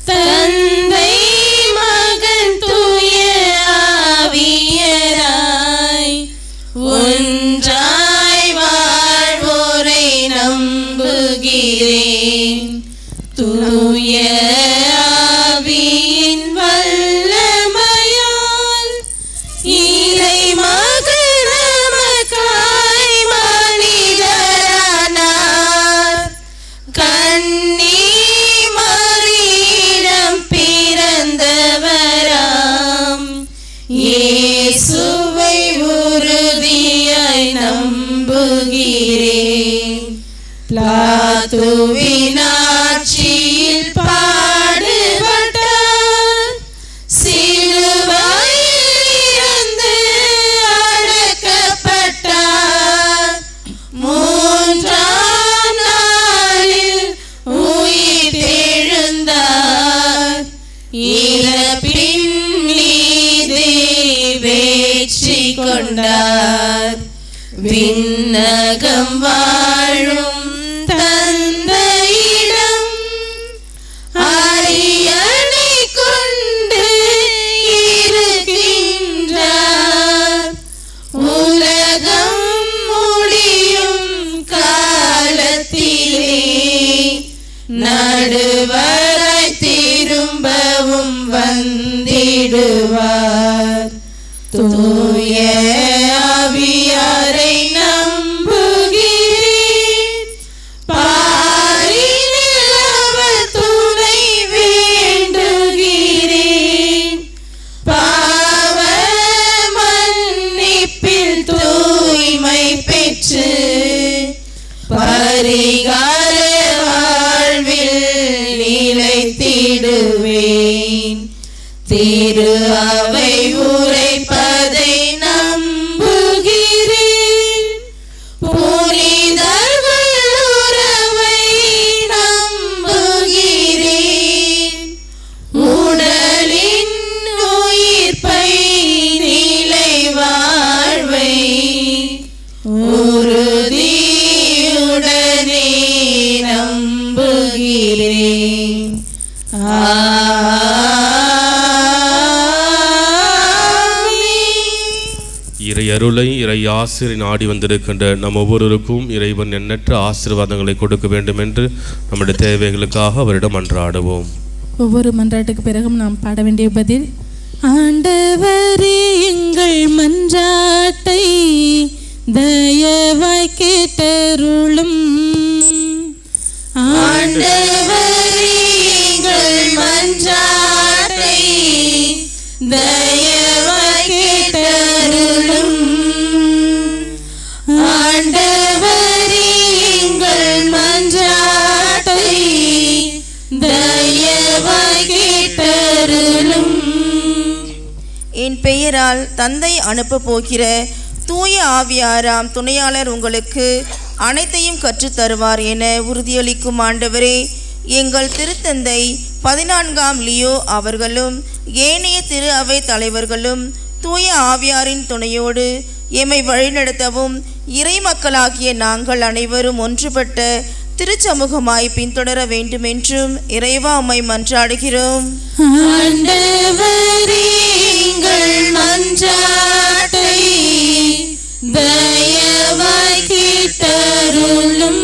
தந்தை, மகன், தூய ஆவியராய் ஒன்றாய் வாழ்வோரை நம்புகிறேன். தூய ஆவியின் இயேசுவை உறுதியாய் நம்புகிறேன். பிலாத்துவின் ஆட்சியில் பாடுபட்டார், சிலுவையில் இருந்து அடக்கப்பட்டார். வெற்றி கொண்டார். விண்ணகம் வாழும் தந்தையிடம் அரியணை கொண்டு இருக்கின்றார். உலகம் முடியும் காலத்திலே நடுவராய் திரும்பவும் வந்திடுவார். தூய ஆவியாரை நம்புகிறேன். பாரினில் அவர் துணை வேண்டுகிறேன். பாவ மன்னிப்பில் தூய்மை பெற்று பரிகார வாழ்வில் நிலைத்திடுவேன். திரு அவை உரைப்பதை நம்புகிறேன். புனிதர்கள் உறவை நம்புகிறேன். உடலின் உயிர்ப்பை நிலை வாழ்வை உறுதியுடனே நம்புகிறேன். இறை அருளை இறை ஆசிரை நாடி வந்திருக்கின்ற நம் ஒவ்வொருவருக்கும் இறைவன் எண்ணற்ற ஆசீர்வாதங்களை கொடுக்க வேண்டும் என்று நம்முடைய தேவைகளுக்காக அவரிடம் மன்றாடுவோம். ஒவ்வொரு மன்றாட்டுக்கு பிறகும் நாம் பாட வேண்டிய பதில்: ஆண்டவரே எங்கள் மன்றாட்டை தயவாய் கேட்டருளும். ஆண்டவரே எங்கள் மன்றாட்டை தயவாய் கேட்டருளும். ஆண்டவரே எங்கள் மன்றாட்டை தயவாய் கேட்டருளும். என் பெயரால் தந்தை அனுப்ப போகிற தூய ஆவியாராம் துணையாளர் உங்களுக்கு அனைத்தையும் கற்றுத்தருவார் என உறுதியளிக்கும் ஆண்டவரே, எங்கள் திருத்தந்தை 14ஆம் லியோ அவர்களும் ஏனைய திரு அவை தலைவர்களும் தூய ஆவியாரின் துணையோடு எம்மை வழிநடத்தவும் இறை மக்களாகிய நாங்கள் அனைவரும் ஒன்றுபட்ட திருச்சமூகமாய் பின்தொடர வேண்டுமென்றும் இறைவா உம்மை மன்றாடுகிறோம். ஆண்டவரே எங்கள் மன்றாட்டை தயவாய் கேட்டருளும்.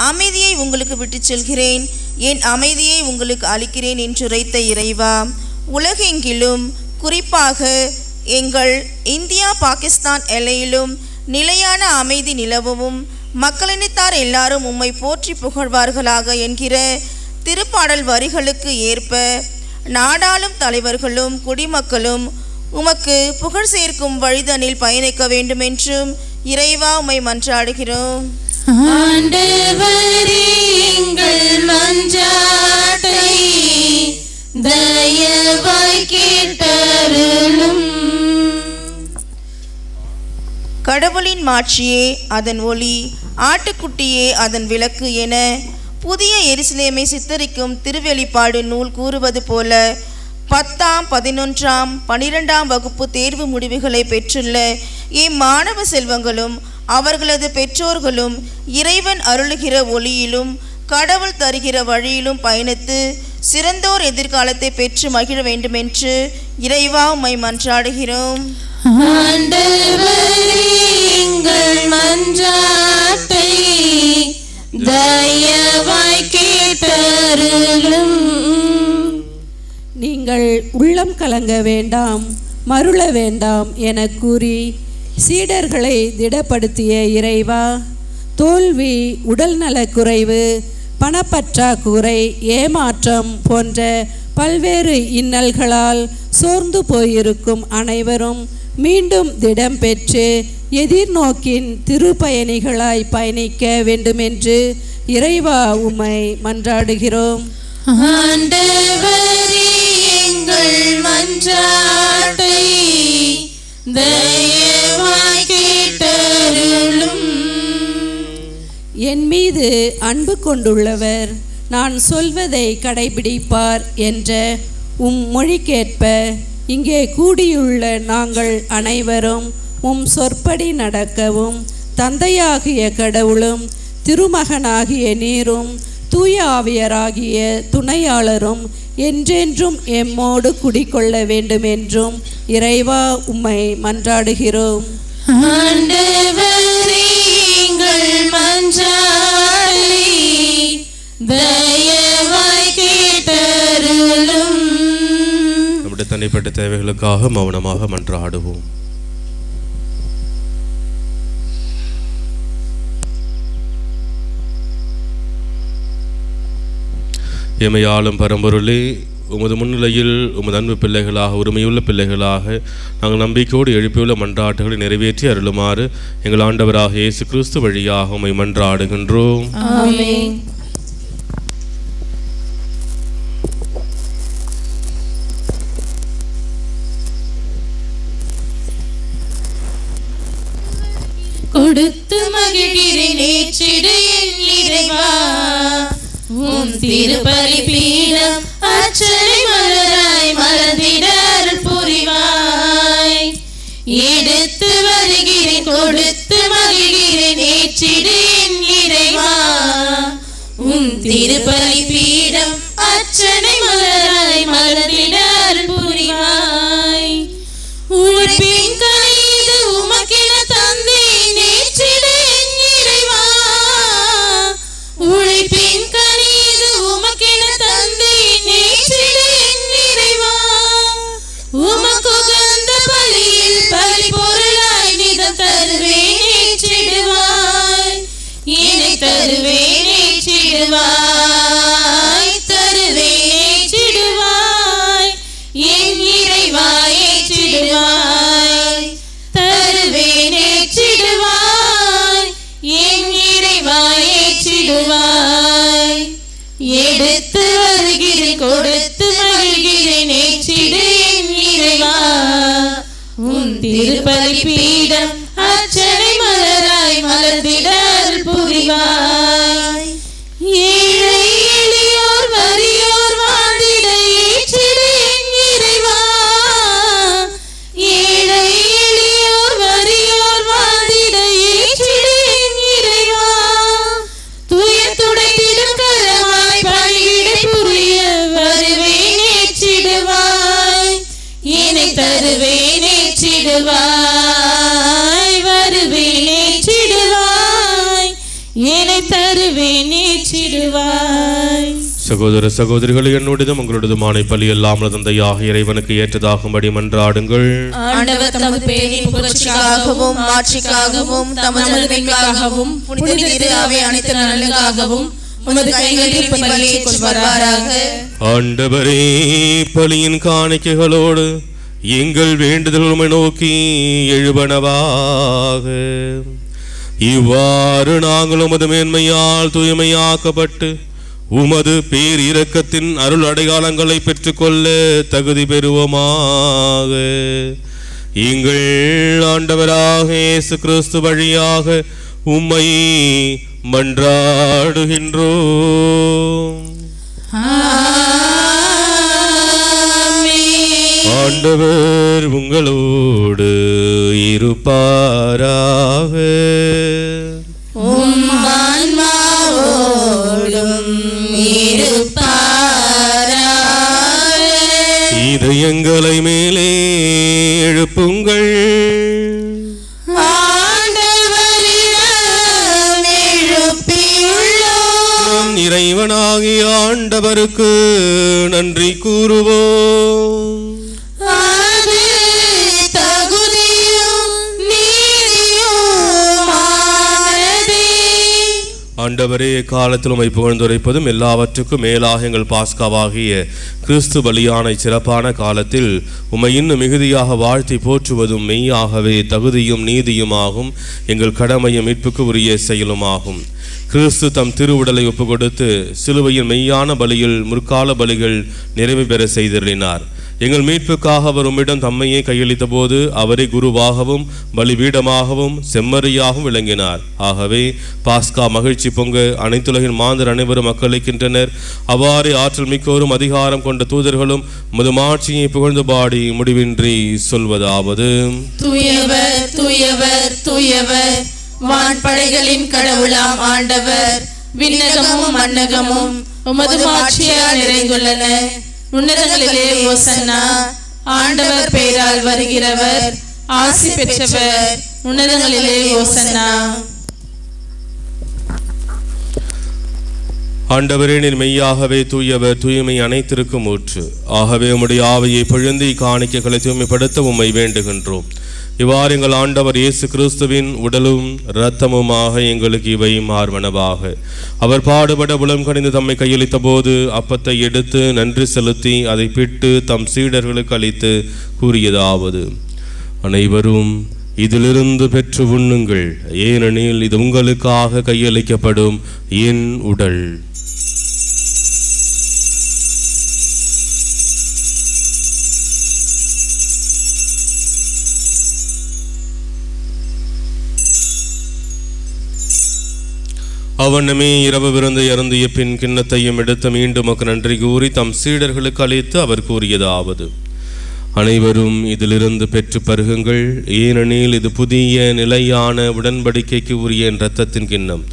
அமைதியை உங்களுக்கு விட்டுச் செல்கிறேன், என் அமைதியை உங்களுக்கு அளிக்கிறேன் என்றுரைத்த இறைவா, உலகெங்கிலும் குறிப்பாக எங்கள் இந்தியா பாகிஸ்தான் எல்லையிலும் நிலையான அமைதி நிலவும் மக்களினத்தார் எல்லாரும் உம்மை போற்றி புகழ்வார்களாக என்கிற திருப்பாடல் வரிகளுக்கு ஏற்ப நாடாளும் தலைவர்களும் குடிமக்களும் உமக்கு புகழ் சேர்க்கும் வழிதனில் பயணிக்க வேண்டுமென்றும் இறைவா உம்மை மன்றாடுகிறோம். ஆண்டவரே எங்கள் மன்றாட்டை தயவாய் கேட்டருளும். கடவுளின் மாட்சியே அதன் ஒளி, ஆட்டுக்குட்டியே அதன் விளக்கு என புதிய எருசலேமை சித்தரிக்கும் திருவெளிப்பாடு நூல் கூறுவது போல 10ஆம் 11ஆம் 12ஆம் வகுப்பு தேர்வு முடிவுகளை பெற்றுள்ள இம்மாணவ செல்வங்களும் அவர்களது பெற்றோர்களும் இறைவன் அருளுகிற ஒளியிலும் கடவுள் தருகிற வழியிலும் பயணித்து சிறந்தோர் எதிர்காலத்தை பெற்று மகிழ வேண்டுமென்று இறைவா உம்மை மன்றாடுகிறோம். ஆண்டவரே எங்கள் மன்றாட்டை தயவாய் கேட்டருளும். நீங்கள் உள்ளம் கலங்க வேண்டாம், மருள வேண்டாம் என கூறி சீடர்களை திடப்படுத்திய இறைவா, தோல்வி, உடல்நலக்குறைவு, பணப்பற்றாக்குறை, ஏமாற்றம் போன்ற பல்வேறு இன்னல்களால் சோர்ந்து போயிருக்கும் அனைவரும் மீண்டும் திடம் பெற்று எதிர்நோக்கின் திருப்பயணிகளாய் பயணிக்க வேண்டுமென்று இறைவா உம்மை மன்றாடுகிறோம். ஆண்டவரே எங்கள் மன்றாட்டை தயவாய் கேட்டருளும். என் மீது அன்பு கொண்டுள்ளவர் நான் சொல்வதை கடைபிடிப்பார் என்ற மொழிக்கேற்ப இங்கே கூடியுள்ள நாங்கள் அனைவரும் உம் சொற்படி நடக்கவும் தந்தையாகிய கடவுளும் திருமகனாகிய நீரும் தூய ஆவியராகிய துணையாளரும் என்றென்றும் எம்மோடு குடிக்கொள்ள வேண்டுமென்றும் இறைவா உம்மை மன்றாடுகிறோம். ஆண்டவரே, எங்கள் மன்றாட்டை தயவாய் கேட்டருளும். நம்முடைய தனிப்பட்ட தேவைகளுக்காக மௌனமாக மன்றாடுவோம். எமையாளும் பரம்பொருளே, உமது முன்னிலையில் உமது அன்பு பிள்ளைகளாக உரிமையுள்ள பிள்ளைகளாக நாங்கள் நம்பிக்கையோடு எழுப்பியுள்ள மன்றாட்டுகளை நிறைவேற்றி அருளுமாறு எங்கள் ஆண்டவராக இயேசு கிறிஸ்து வழியாக உம்மை மன்றாடுகின்றோம். ஆமென். கொடுத்து மகிழ்கிறேன் ஏற்றிடு என் இறைவா, உன் திருப்பலி பீடம் அச்சனை மலராய் மலர்ந்திட அருள் புரிவாய். எடுத்து வருகிறேன் கொடுத்து மகிழ்கிறேன் ஏற்றிடு என் இறைவா, உன் திருப்பலி பீடம் அச்சனை மலராய் மலர்ந்திட அருள் புரிவாய். உழைப்பின் கனிது உமக்கென தந்தேன் ஏற்றிடு என் இறைவா, உழைப்பின் கனிது உமக்கென தந்தேன் ஏற்றிடு என் இறைவா. உமக்குகந்த பலியில் பலி பொருளாய் நிதம் தருவேன் ஏற்றிடுவாய். என்னை தருவேன் ஏற்றிடுவாய், தருவேன் ஏற்றிடுவாய். என் இறைவா ஏற்றிடுவாய், தருவேன் ஏற்றிடுவாய். என் இறைவா ஏற்றிடுவாய். எடுத்து வருகிறேன் கொடுத்து மகிழ்கிறேன் ஏற்றிடு என் இறைவா, உன் திருப்பலி பீடம் அச்சனை மலராய் மலர்ந்திட அருள் புரிவாய். ஏழை எளியோர் வறியோர் வாழ்ந்திட ஏற்றிடு என் இறைவா, ஏழை எளியோர் வறியோர் வாழ்ந்திட ஏற்றிடு என் இறைவா. துயர் துடைத்திடும் கரமாய் பணியிடை புரிய வருவேன் ஏற்றிடுவாய். என்னை தருவேன் ஏற்றிடுவாய், வருவேன் ஏற்றிடுவாய். என்னை தருவேன் ஏற்றிடுவாய். சகோதர சகோதரிகள், என்னுடையதும் உங்களுடையதுமான பலி இல்லாமல் தந்தையாக இறைவனுக்கு ஏற்றதாகும்படி மன்றாடுங்கள். ஆண்டவர் தமது பேரின் புகழ்ச்சிக்காகவும் மாட்சிக்காகவும் தமது நன்மைக்காகவும் புனித திரு அவை அனைத்து நலனுக்காகவும் உமது கைகளில் பலியை கொள்வாராக. ஆண்டவரே, பலியின் காணிக்கைகளோடு எங்கள் வேண்டுதல் உம்மை நோக்கி எழுபனவாக. இவ்வாறு நாங்கள் உமது மேன்மையால் தூய்மையாக்கப்பட்டு உமது பேர் இரக்கத்தின் அருள் அடையாளங்களை பெற்றுக்கொள்ள தகுதி பெறுவோமாக. எங்கள் ஆண்டவராக இயேசு கிறிஸ்து வழியாக உம்மை மன்றாடுகின்றோம். ஆண்டவர் உங்களோடு இருப்பாராக. இதயங்களை மேலே எழுப்புங்கள். நம் இறைவனாகிய ஆண்டவருக்கு நன்றி கூறுவோம். ஆண்டவரே, காலத்தில் உம்மை புகழ்ந்துரைப்பதும் எல்லாவற்றுக்கும் மேலாக எங்கள் பாஸ்காவாகிய கிறிஸ்து பலியான சிறப்பான காலத்தில் உம்மை இன்னும் மிகுதியாக வாழ்த்தி போற்றுவதும் மெய்யாகவே தகுதியும் நீதியுமாகும். எங்கள் கடமையும் மீட்புக்கு உரிய செயலுமாகும். கிறிஸ்து தம் திருவுடலை ஒப்புக்கொடுத்து சிலுவையின் மெய்யான பலியில் முற்கால பலிகள் நிறைவு பெற செய்திருளினார். எங்கள் மீட்புக்காக அவர் உம்மிடம் தம்மையே கையளித்த போது அவரை குருவாகவும் பலிபீடமாகவும் செம்மறியாகவும் விளங்கினார். ஆகவே பாஸ்கா மகிழ்ச்சி பொங்க அனைத்துலகின் மாந்தர் அனைவரும் மக்களிக்கின்றனர். அவ்வாறே ஆற்றல் மிக்கோரும் அதிகாரம் கொண்ட தூதர்களும் முதுமாட்சியை புகழ்ந்து பாடி முடிவின்றி சொல்வதாவது: தூயவர் தூயவர் தூயவர், வான்படைகளின் கடவுளாம் ஆண்டவர். விண்ணகமும் மண்ணகமும் உமது மாட்சியால் நிறைந்துள்ளன. உன்னதங்களிலே ஓசன்னா. ஆண்டவர் பெயரால் வருகிறவர் ஆசி பெற்றவர். உன்னதங்களிலே ஓசன்னா. ஆண்டவரே, நீர் மெய்யாகவே தூயவர், தூய்மை அனைத்திற்கும் ஊற்று. ஆகவே உம்முடைய ஆவியை பொழிந்து காணிக்கைகளை தூய்மைப்படுத்த உம்மை வேண்டுகின்றோம். இவ்வாறு எங்கள் ஆண்டவர் இயேசு கிறிஸ்துவின் உடலும் இரத்தமுமாக எங்களுக்கு இவை மார்பனவாக. அவர் பாடுபட உளம் கணிந்து தம்மை கையளித்த போது அப்பத்தை எடுத்து நன்றி செலுத்தி அதை பிட்டு தம் சீடர்களுக்கு அளித்து கூறியதாவது: அனைவரும் இதிலிருந்து பெற்று உண்ணுங்கள், ஏனெனில் இது உங்களுக்காக கையளிக்கப்படும் என் உடல். அவனமே இரவு விருந்து இறந்திய பின் கிண்ணத்தையும் எடுத்து மீண்டும் நன்றி கூறி தம் சீடர்களுக்கு அளித்து அவர் கூறியதாவது: அனைவரும் இதிலிருந்து பெற்று பருகுங்கள், ஏனெனில் இது புதிய நிலையான உடன்படிக்கைக்கு உரிய என் இரத்தத்தின் கிண்ணம்.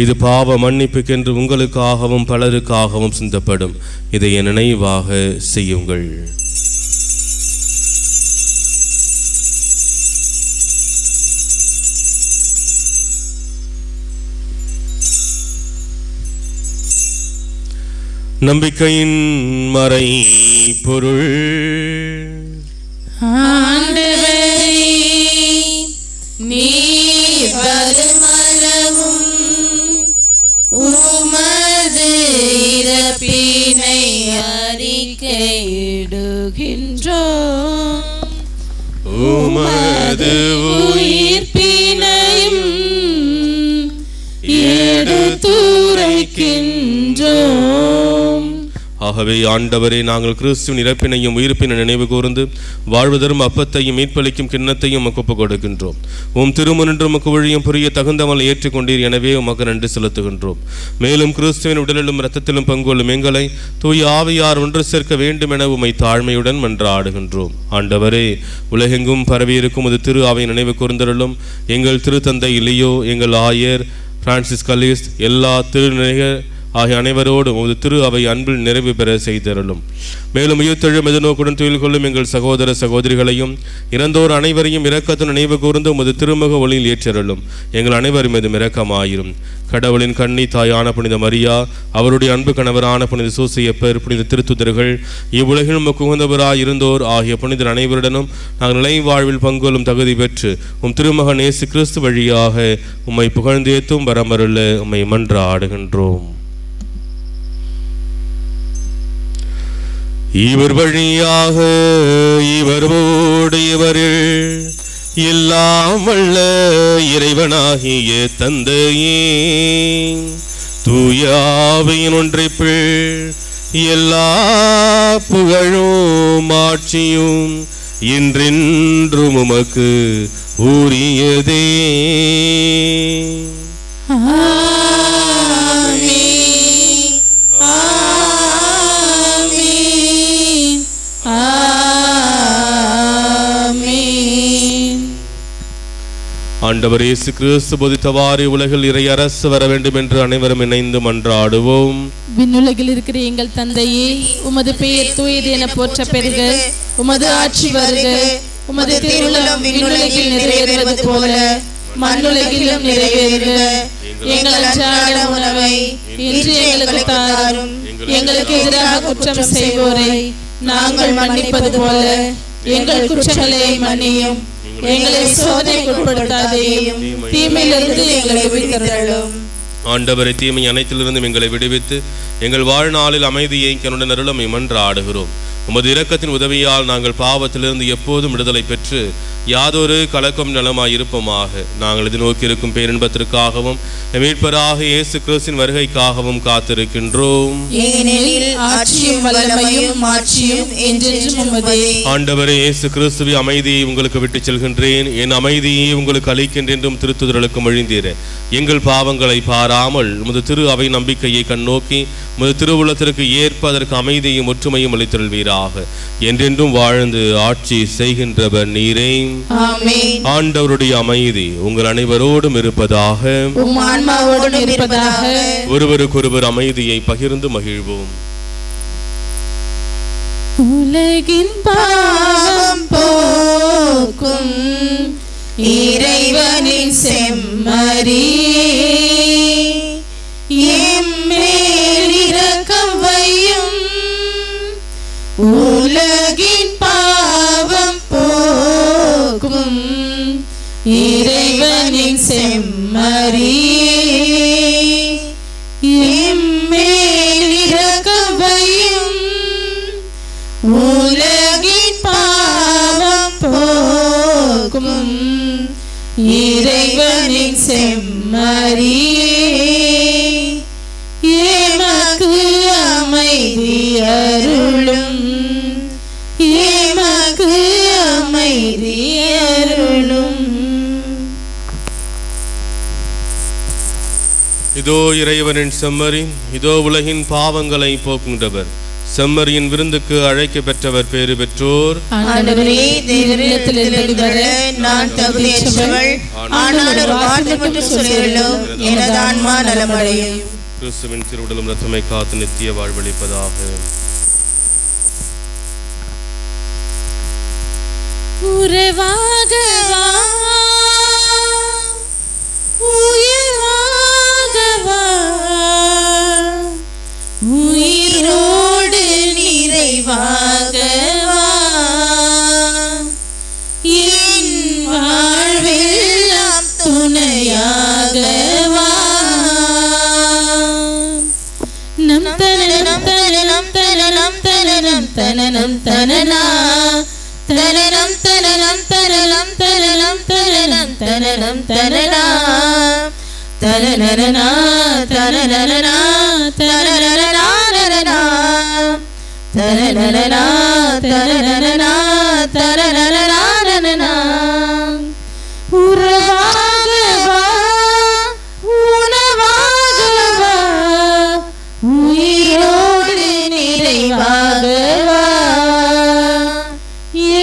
இது பாவ மன்னிப்புக்கென்று உங்களுக்காகவும் பலருக்காகவும் சிந்தப்படும். இதை என் நினைவாக செய்யுங்கள். நம்பிக்கையின் மறை பொருள். ஆண்டவரே, நீர் வருமளவும் உமது இறப்பினை அறிக்கையிடுகின்றோம். உமது உயிர்ப்பினையும் எடுத்துரைக்கின்றோம். ஆகவே ஆண்டவரே, நாங்கள் கிறிஸ்துவின் இறப்பினையும் உயிர்ப்பினை நினைவு கூர்ந்து வாழ்வதரும் அப்பத்தையும் மீட்பளிக்கும் கிண்ணத்தையும் ஒப்புக் கொடுக்கின்றோம். உம் திருமுனின்று உமக்கு வழியும் புரிய தகுந்தவளை ஏற்றுக்கொண்டீர். எனவே உமக்கு நன்றி செலுத்துகின்றோம். மேலும் கிறிஸ்துவின் உடலிலும் இரத்தத்திலும் பங்கொள்ளும் எங்களை தூய ஆவியார் ஒன்று சேர்க்க வேண்டும் என உம்மை தாழ்மையுடன் மன்றாடுகின்றோம். ஆண்டவரே, உலகெங்கும் பரவியிருக்கும் இது திரு ஆவை நினைவு கூர்ந்தருளும். எங்கள் திருத்தந்தை லியோ, எங்கள் ஆயர் பிரான்சிஸ் கலீஸ், எல்லா திருநெறிகள் ஆகிய அனைவரோடும் ஒரு திரு அவை அன்பில் நிறைவு பெற செய்தருளும். மேலும் உயிர்த்தெழும் எதிர்நோக்குடன் துயில் கொள்ளும் எங்கள் சகோதர சகோதரிகளையும் இறந்தோர் அனைவரையும் இரக்கத்துடன் நினைவு கூர்ந்து உமது திருமுக ஒளியில் ஏற்றருளும். எங்கள் அனைவரும் மீதும் இரக்கமாயிரும். கடவுளின் கன்னி தாயான புனித மரியா, அவருடைய அன்பு கணவரான புனித சூசையப்பர், புனித திருத்துதர்கள், இவ்வுலகில் உமக்கு உகந்தவராய் இருந்தோர் ஆகிய புனிதர் அனைவருடனும் நாங்கள் நிலை வாழ்வில் பங்கொள்ளும் தகுதி பெற்று உம் திருமகன் இயேசு கிறிஸ்து வழியாக உம்மை புகழ்ந்தேத்தும் வரமருள உம்மை மன்றாடுகின்றோம். இவர் வழியாக இவரோடு இவரில் எல்லாம் வல்ல இறைவனாகிய தந்தையே, தூய ஆவியின் ஒன்றிப்பில் எல்லா புகழும் ஆட்சியும் என்றென்றும் உமக்கு உரியதே. ஆண்டவர் இயேசு கிறிஸ்து போதித்தவாறு உலகில் இறை அரசு வர வேண்டும் என்று அனைவரும் இணைந்து மன்றாடுவோம். விண்ணுலகில் இருக்கிற எங்கள் தந்தையே, உமது பெயர் தூயது என போற்ற பெறுக. உமது ஆட்சி வருக. உமது திருவுளம் விண்ணுலகில் நிறைவேறுவது போல மண்ணுலகிலும் நிறைவேறுக. எங்கள் அன்றாட உணவை இன்று எங்களுக்கு தாரும். எங்களுக்கு எதிராக குற்றம் செய்வோரை நாங்கள் மன்னிப்பது போல எங்கள் குற்றங்களை மன்னியும். எங்களை சோதனைக்கு உட்படுத்தாதேயும், தீமையிலிருந்து எங்களை விடுவித்தருளும். ஆண்டவரை, தீமை அனைத்திலிருந்தும் எங்களை விடுவித்து எங்கள் வாழ்நாளில் அமைதியை கருணை அருளும் மன்றாடுகிறோம். உமது இரக்கத்தின் உதவியால் நாங்கள் பாவத்திலிருந்து எப்போதும் விடுதலை பெற்று யாதொரு கலக்கம் நலமாய் இருப்போமாக. நாங்கள் எதிர்நோக்கி இருக்கும் பேரின்பத்திற்காகவும் மீட்பராக இயேசு கிறிஸ்துவின் வருகைக்காகவும் காத்திருக்கின்றோம். ஆண்டவரே இயேசு கிறிஸ்துவின் அமைதியை உங்களுக்கு விட்டுச் செல்கின்றேன், என் அமைதியை உங்களுக்கு அளிக்கின்றேன் என்றும் திருத்துதலுக்கு மொழிந்தீர. எங்கள் பாவங்களை பாராமல் உமது திரு அவை நம்பிக்கையை கண்ணோக்கி உமது திருவுள்ளத்திற்கு ஏற்ப அதற்கு அமைதியும் ஒற்றுமையும் அளித்தருள்வீராக. என்றென்றும் வாழ்ந்து ஆட்சி செய்கின்றவர் நீரே. ஆண்டவருடைய அமைதி உங்கள் அனைவரோடும் இருப்பதாக. ஒருவருக்கொருவர் அமைதியை பகிர்ந்து மகிழ்வோம். உலகின் பாவம் போக்கும் இறைவனின் செம்மறி எம்மேல் இரக்கம் வையும். உலகின் பாவம் போக்கும் இறைவனின் செம்மறி எம்மேல் இரக்கம் வையும். உலகின் பாவம் போக்கும் இறைவனின் செம்மறி எமக்கு அமைதி அருளும். எமக்கு அமைதி அருளும். இதோ இறைவனின் செம்மறி, இதோ உலகின் பாவங்களை போக்குகின்றவர். செம்மறியின் விருந்துக்கு அழைக்க பெற்றவர் பேறு பெற்றோர். ஆண்டவரே, தேவனிடத்தில் இருந்து வர நான் தகுதியற்றவள். ஆனால் ஒரு வார்த்தை மட்டும் சொல்லியுள்ளோம், எனது ஆன்மா நலமடையும். கிறிஸ்துவின் திருவுடலும் இரத்தமை காத்து நித்திய வாழ்வளிப்பதாக. உறவாக வா, உயிராக வா, உயிரோடு நிறைவாக வா, என் வாழ்வெல்லாம் துணையாக வா. நம் தனனம் தனனம் தனனம் தனனம் தனனம் தனனா தனனம் தனனம் தனனம் தனனம் தனனம் தனனம் தனனா தனனனா தனனனா தனனனா தனனனா தனனனா தனனனா. உறவாக வா, உணவாக வா, உயிரோடு நிறைவாக வா,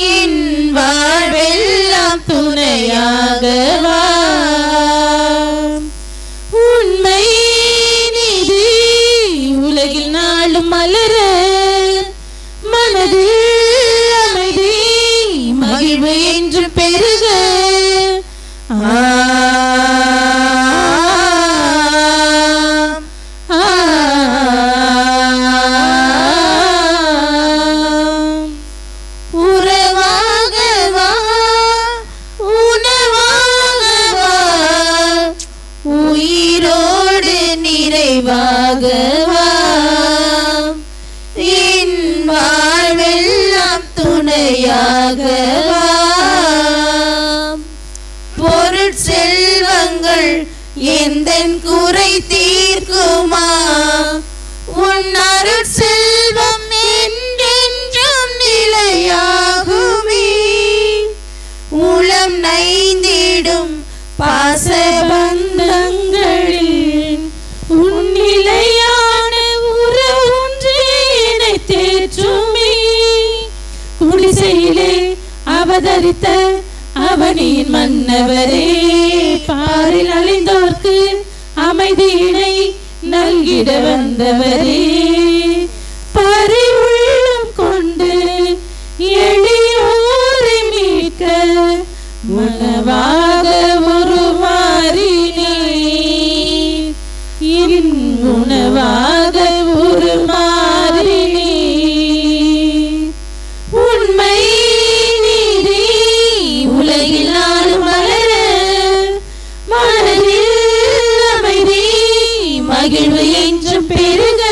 என் வாழ்வெல்லாம் துணையாக வா. உண்மை நீதி உலகில் நாளும் மலர, மனதில் அமைதி மகிழ்வு என்று பெருக. உறவாக வா, உணவாக வா, உயிரோடு நிறைவாக வா, என் வாழ்வெல்லாம் துணையாக வா. பொருட்செல்வங்கள் எந்தன் குறை தீர்க்குமா? உன் அருட்செல்வம் என்றென்றும் நிலையாகுமே. உளம் நைந்திடும் பாசபந்தங்களில் உன் நிலையான உறவொன்றை தேற்றுமே. குடிசையிலே அவதரித்த அவனின் மன்னவரே, பாரில் அழிந்தோர்க்கு அமைதியினை நல்கிட வந்தவரே, பரிவுள்ளம் கொண்டு எளியோரை மீட்க மனவாக உருமாறினீர். என் உணவாக உருமாறினீர். உண்மை நீதி உலகில் நாளும் மலர, மனதில் அமைதி மகிழ்வு என்றும் பெருக.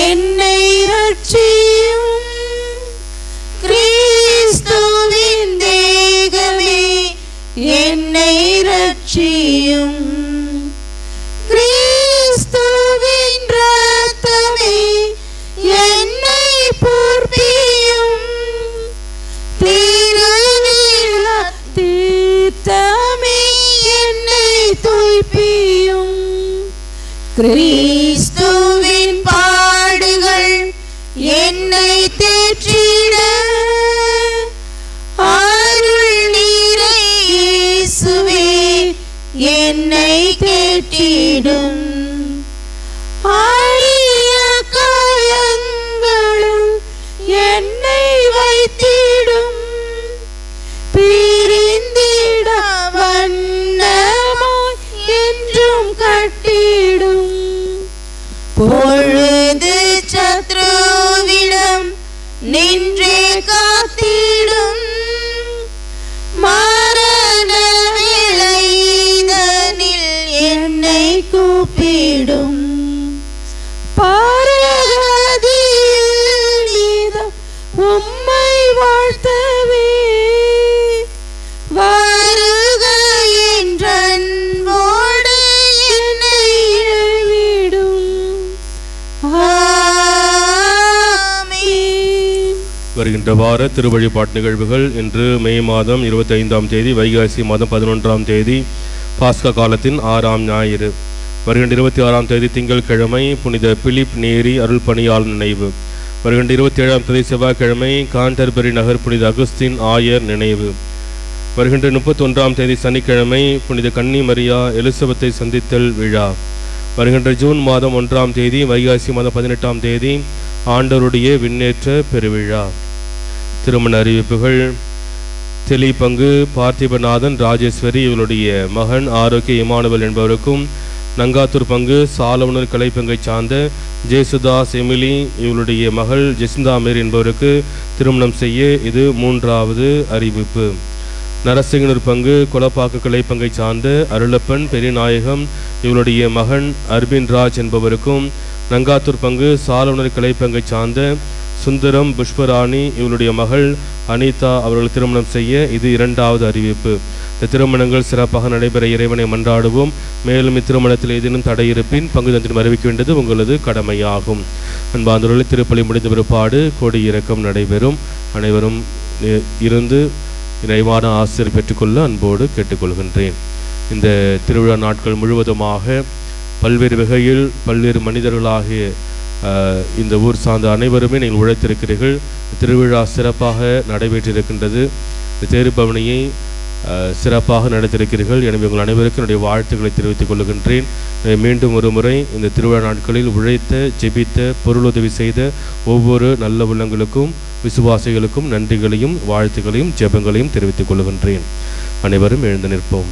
என்னை ரட்சியும். கிறிஸ்துவின் தேகமே என்னை ரட்சியும். கிறிஸ்துவின் இரத்தமே என்னை பொறுப்பியும். தீர்த்தமே என்னை தூய்ப்பியும். கிறிஸ்துவின் பாடுகள் என்னை தேற்றிட அருள் நீரை இயேசுவே என்னை தேற்றிடும். அரிய காயங்களும் என்னை வைத்திடும். பிரிந்திட வண்ணமாய் என்றும் கட்டிடும். பொழுது சத்ருவிடம் நின்றே காத்திடும். மரண வேளைதனில் என்னை கூப்பிடும். பரகதியில் நீதம் உம்மை வாழ்த்தவே வருக என்றன்போடு என்னை இழவிடும். ஆமென். வருகின்ற வார திருவழிபாட்டு நிகழ்வுகள் இன்று மே மாதம் 25ஆம் தேதி, வைகாசி மாதம் 11ஆம் தேதி, பாஸ்கா காலத்தின் 6ஆம் ஞாயிறு. வருகின்ற 26ஆம் தேதி திங்கட்கிழமை புனித பிலிப் நேரி அருள் பணியாளர் நினைவு. வருகின்ற 27ஆம் தேதி செவ்வாய்க்கிழமை காண்டர்பரி நகர் புனித அகுஸ்தின் ஆயர் நினைவு. வருகின்ற 31ஆம் தேதி சனிக்கிழமை புனித கன்னி மரியா எலிசபெத்தை சந்தித்தல் விழா. வருகின்ற ஜூன் மாதம் 1ஆம் தேதி, வைகாசி மாதம் 18ஆம் தேதி ஆண்டவருடைய விண்ணேற்ற பெருவிழா. திருமண அறிவிப்புகள். தெளி பங்கு பார்த்திபநாதன் ராஜேஸ்வரி இவருடைய மகன் ஆரோக்கிய இமானுவல் என்பவருக்கும், நங்காத்தூர் பங்கு சாலவனர் கலைப்பங்கை சார்ந்த ஜேசுதாஸ் எமிலி இவருடைய மகள் ஜெசிந்தா மேர் என்பவருக்கு திருமணம் செய்ய இது 3வது அறிவிப்பு. நரசிங்கனூர் பங்கு கொலப்பாக்க கலைப்பங்கை சார்ந்த அருளப்பன் பெரியநாயகம் இவருடைய மகன் அர்பின் ராஜ் என்பவருக்கும், நங்காத்தூர் பங்கு சாலவனர் கலைப்பங்கை சார்ந்த சுந்தரம் புஷ்பராணி இவருடைய மகள் அனிதா அவர்கள் திருமணம் செய்ய இது 2வது அறிவிப்பு. இந்த திருமணங்கள் சிறப்பாக நடைபெற இறைவனை மன்றாடுவோம். மேலும் இத்திருமணத்தில் ஏதேனும் தடை இருப்பின் பங்கு தந்திரம் அறிவிக்க வேண்டியது உங்களது கடமையாகும். அன்பார்ந்தவர்களே, திருப்பலி முடிந்த பிற்பாடு கொடி இறக்கம் நடைபெறும். அனைவரும் இருந்து இறைவான ஆசிரியர் பெற்றுக்கொள்ள அன்போடு கேட்டுக்கொள்கின்றேன். இந்த திருவிழா நாட்கள் முழுவதுமாக பல்வேறு வகையில் பல்வேறு மனிதர்களாகிய இந்த ஊர் சார்ந்த அனைவருமே நீங்கள் உழைத்திருக்கிறீர்கள். திருவிழா சிறப்பாக நடைபெற்றிருக்கின்றது. இந்த தேர்பவனியை சிறப்பாக நடத்திருக்கிறீர்கள். எனவே உங்கள் அனைவருக்கும் என்னுடைய வாழ்த்துக்களை தெரிவித்துக் கொள்கின்றேன். மீண்டும் ஒரு முறை இந்த திருவிழா நாட்களில் உழைத்த, ஜெபித்த, பொருளுதவி செய்த ஒவ்வொரு நல்ல உள்ளங்களுக்கும் விசுவாசிகளுக்கும் நன்றிகளையும் வாழ்த்துக்களையும் ஜெபங்களையும் தெரிவித்துக் கொள்கின்றேன். அனைவரும் எழுந்து நிற்போம்.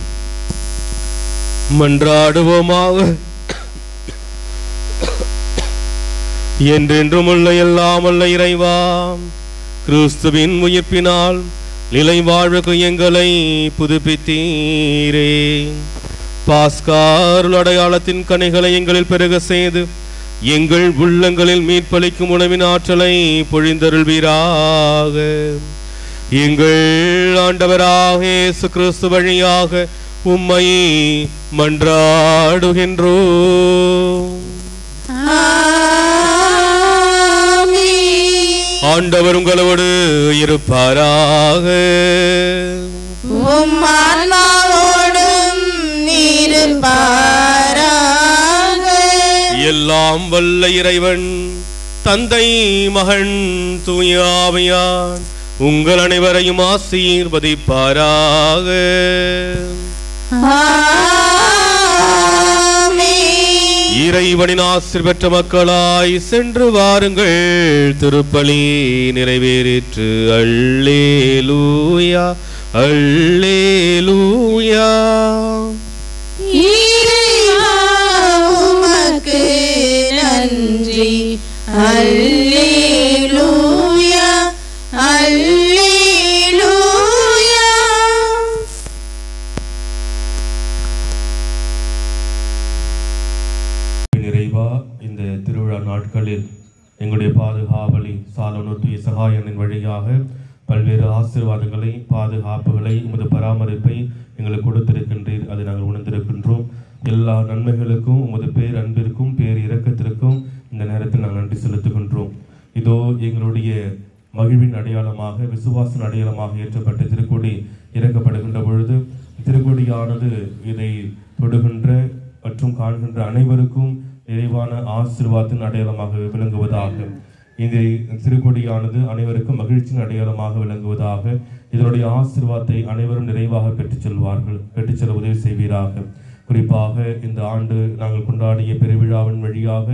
மன்றாடுவோமாக. என்றென்றும் உள்ள எல்லாம் உள்ள இறைவா, கிறிஸ்துவின் உயிர்ப்பினால் நிலை வாழ்வுக்கு எங்களை புதுப்பித்தீரே. பாஸ்காருள் அடையாளத்தின் கனிகளை எங்களில் பெருக செய்து எங்கள் உள்ளங்களில் மீட்பளிக்கும் உணவின் ஆற்றலை பொழிந்தருள்வீராக. எங்கள் ஆண்டவராக இயேசு கிறிஸ்து வழியாக உம்மை மன்றாடுகின்றோம். ஆண்டவர் உங்களோடு இருப்பாராக. உம் ஆன்மாவோடும் இருப்பாராக. எல்லாம் வல்ல இறைவன் தந்தை, மகன், தூய ஆவியார் உங்கள் அனைவரையும் ஆசீர்வதிப்பாராக. இறைவனின் ஆசீர் பெற்ற மக்களாய் சென்று வாருங்கள். திருப்பலி நிறைவேறிற்று. அல்லேலூயா, அல்லேலூயா. இறைவா உமக்கு நன்றி. அல்லேலூயா, அல்லேலூயா. நிறைவா இந்த திருவிழா நாட்களில் எங்களுடைய பாதுகாவலி சாலோனுடைய சகாயனின் வழியாக பல்வேறு ஆசீர்வாதங்களை பாதுகாப்புகளை உமது பராமரிப்பை எங்களுக்கு கொடுத்திருக்கின்றீர். அதை நாங்கள் உணர்ந்திருக்கின்றோம். எல்லா நன்மைகளுக்கும் உமது பேர் அன்பிற்கும் பேர் இரக்கத்திற்கும் இந்த நேரத்தில் நாங்கள் நன்றி செலுத்துகின்றோம். இதோ எங்களுடைய மகிழ்வின் அடையாளமாக விசுவாசின் அடையாளமாக ஏற்றப்பட்ட திருக்கொடி இறக்கப்படுகின்ற பொழுது திருக்கொடியானது இதை தொடுகின்ற மற்றும் காண்கின்ற அனைவருக்கும் நிறைவான ஆசீர்வாதத்தின் அடையாளமாக விளங்குவதாக. இந்த திருக்கொடியானது அனைவருக்கும் மகிழ்ச்சியின் அடையாளமாக விளங்குவதாக. இதனுடைய ஆசீர்வாதத்தை அனைவரும் நிறைவாக பெற்றுச் செல்ல உதவி செய்வீராக. குறிப்பாக இந்த ஆண்டு நாங்கள் கொண்டாடிய பெருவிழாவின் வழியாக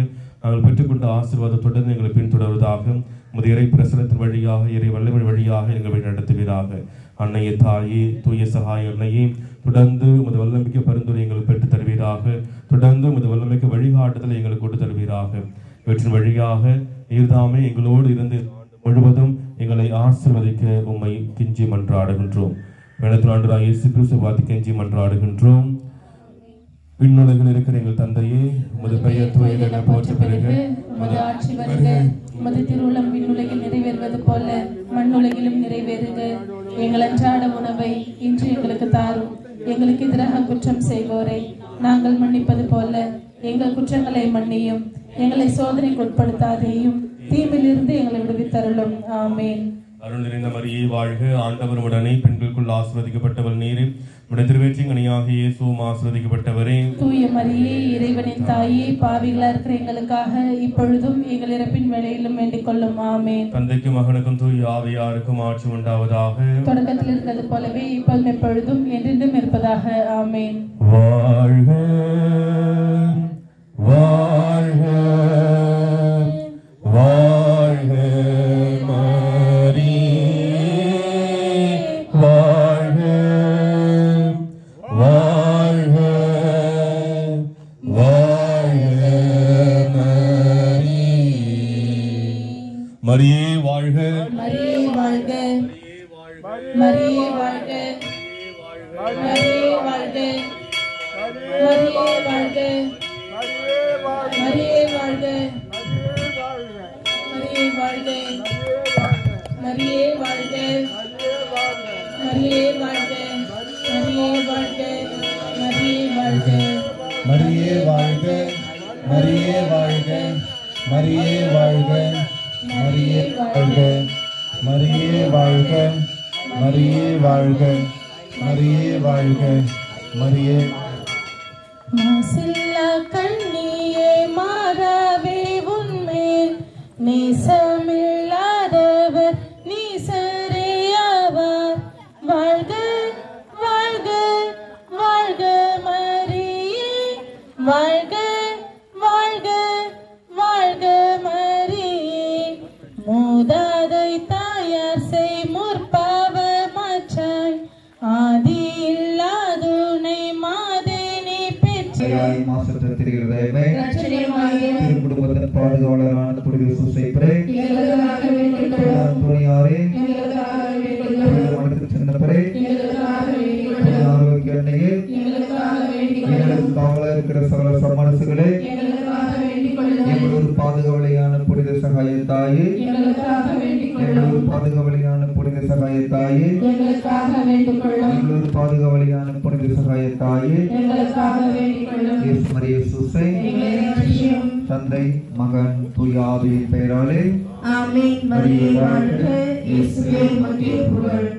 நாங்கள் பெற்றுக்கொண்ட ஆசீர்வாதம் தொடர்ந்து எங்களை பின்தொடர்வதாக. உமது இறை பிரசனத்தின் வழியாக இறை வல்லமை வழியாக எங்களை நடத்துவீராக. அன்னையை தாயே தூய சகாய அன்னையே தொடர்ந்து உமது வல்லமைக்கு பரிந்துரை எங்களுக்கு பெற்று தருவீராக. தொடர்ந்து உமது வல்லமைக்கு வழிகாட்டுதலை எங்களுக்கு கொண்டு தருவீராக. இவற்றின் வழியாக நீர்தாமே எங்களோடு இருந்து முழுவதும் எங்களை ஆசீர்வதிக்க உம்மை கெஞ்சி மன்றாடுகின்றோம். வேணத்தில் ஆண்டவராகிய இயேசு கிறிஸ்து வாத்தி கெஞ்சி மன்றாடுகின்றோம். விண்ணுலகில் இருக்கிற எங்கள் தந்தையே, உமது பெயர் தூயது என போற்ற பெறுக. உமது ஆட்சி வருக. உமது திருவுளம் விண்ணுலகில் நிறைவேறுவது போல மண்ணுலகிலும் நிறைவேறுக. எங்கள் அன்றாட உணவை இன்று எங்களுக்கு தாரும். எங்களுக்கு எதிராக குற்றம் செய்வோரை நாங்கள் மன்னிப்பது போல எங்கள் குற்றங்களை மன்னியும். எங்களை சோதனைக்கு உட்படுத்தாதேயும், தீமையிலிருந்து எங்களை விடுவித்தருளும். ஆமேன். அருள் நிறைந்த மரியே வாழ்க. ஆண்டவர் உடனே பெண்களுக்குள் ஆசீர்வதிக்கப்பட்டவர் நீரே. உடைய திருவேற்றின் கனியாக இயேசுவும் ஆசீர்வதிக்கப்பட்டவரே. தூய மரியே, இறைவனின் தாயே, பாவிகளா இருக்கிற எங்களுக்காக இப்பொழுதும் எங்கள் இறப்பின் வேளையிலும் வேண்டிக் கொள்ளும். ஆமேன். தந்தைக்கும் மகனுக்கும் தூய ஆவியாருக்கும் ஆட்சி உண்டாவதாக. தொடக்கத்தில் இருந்தது போலவே இப்பொழுதும் எப்பொழுதும் என்றென்றும் இருப்பதாக. ஆமேன். வாழ்க வாழ்க வாழ்க மரியே, வாழ்க வாழ்க வாழ்க மரியே, வாழ்க மரியே வாழ்க, மரியே வாழ்க, மரியே வாழ்க, மரியே வாழ்க, மரியே வாழ்க, மரியே வாழ்க, மரியே வாழ்க, மரியே வாழ்க, மரியே வாழ்க, மரியே வாழ்க, மரியே வாழ்க, மரியே வாழ்க, மரியே வாழ்க, மரியே வாழ்க, மரியே வாழ்க, மரியே வாழ்க, மரியே வாழ்க, மரியே. மாசில்லா கண்ணியே மாறாவே உன்மேல் நேசமில்லாதவர் நீசரேயாவார். வாழ்க வாழ்க வாழ்க மரியே, வாழ்க வாழ்க வாழ்க மரியே. மூதாதை தாயார் செய் முற்பாவ மாற்றாய், ஆதி இல்லாதுனை மாதேனி பெற்றாய். மாசற்ற திரிகிறதை குடும்பத்தின் பாதுகாவலரான புனித சூசைப்பரே, துணியாரே, சென்றவரே, ஆரோக்கிய அன்னையே, எங்களுக்கு காவலாக இருக்கிற சகல சமரசுகளே, எங்களோடு பாதுகாவலியான புனித சகாய தாயே, எங்களோடு பாதுகாவலியான புனித சகாய தாயே, எங்களோடு பாதுகாவலியான புனித சகாய தாயே, மரியே சூசை, தந்தை மகன் தூய ஆவியின் பெயராலே ஆமென். மரியே வாழ்க. இயேசுவே மகிழ்வுகள்.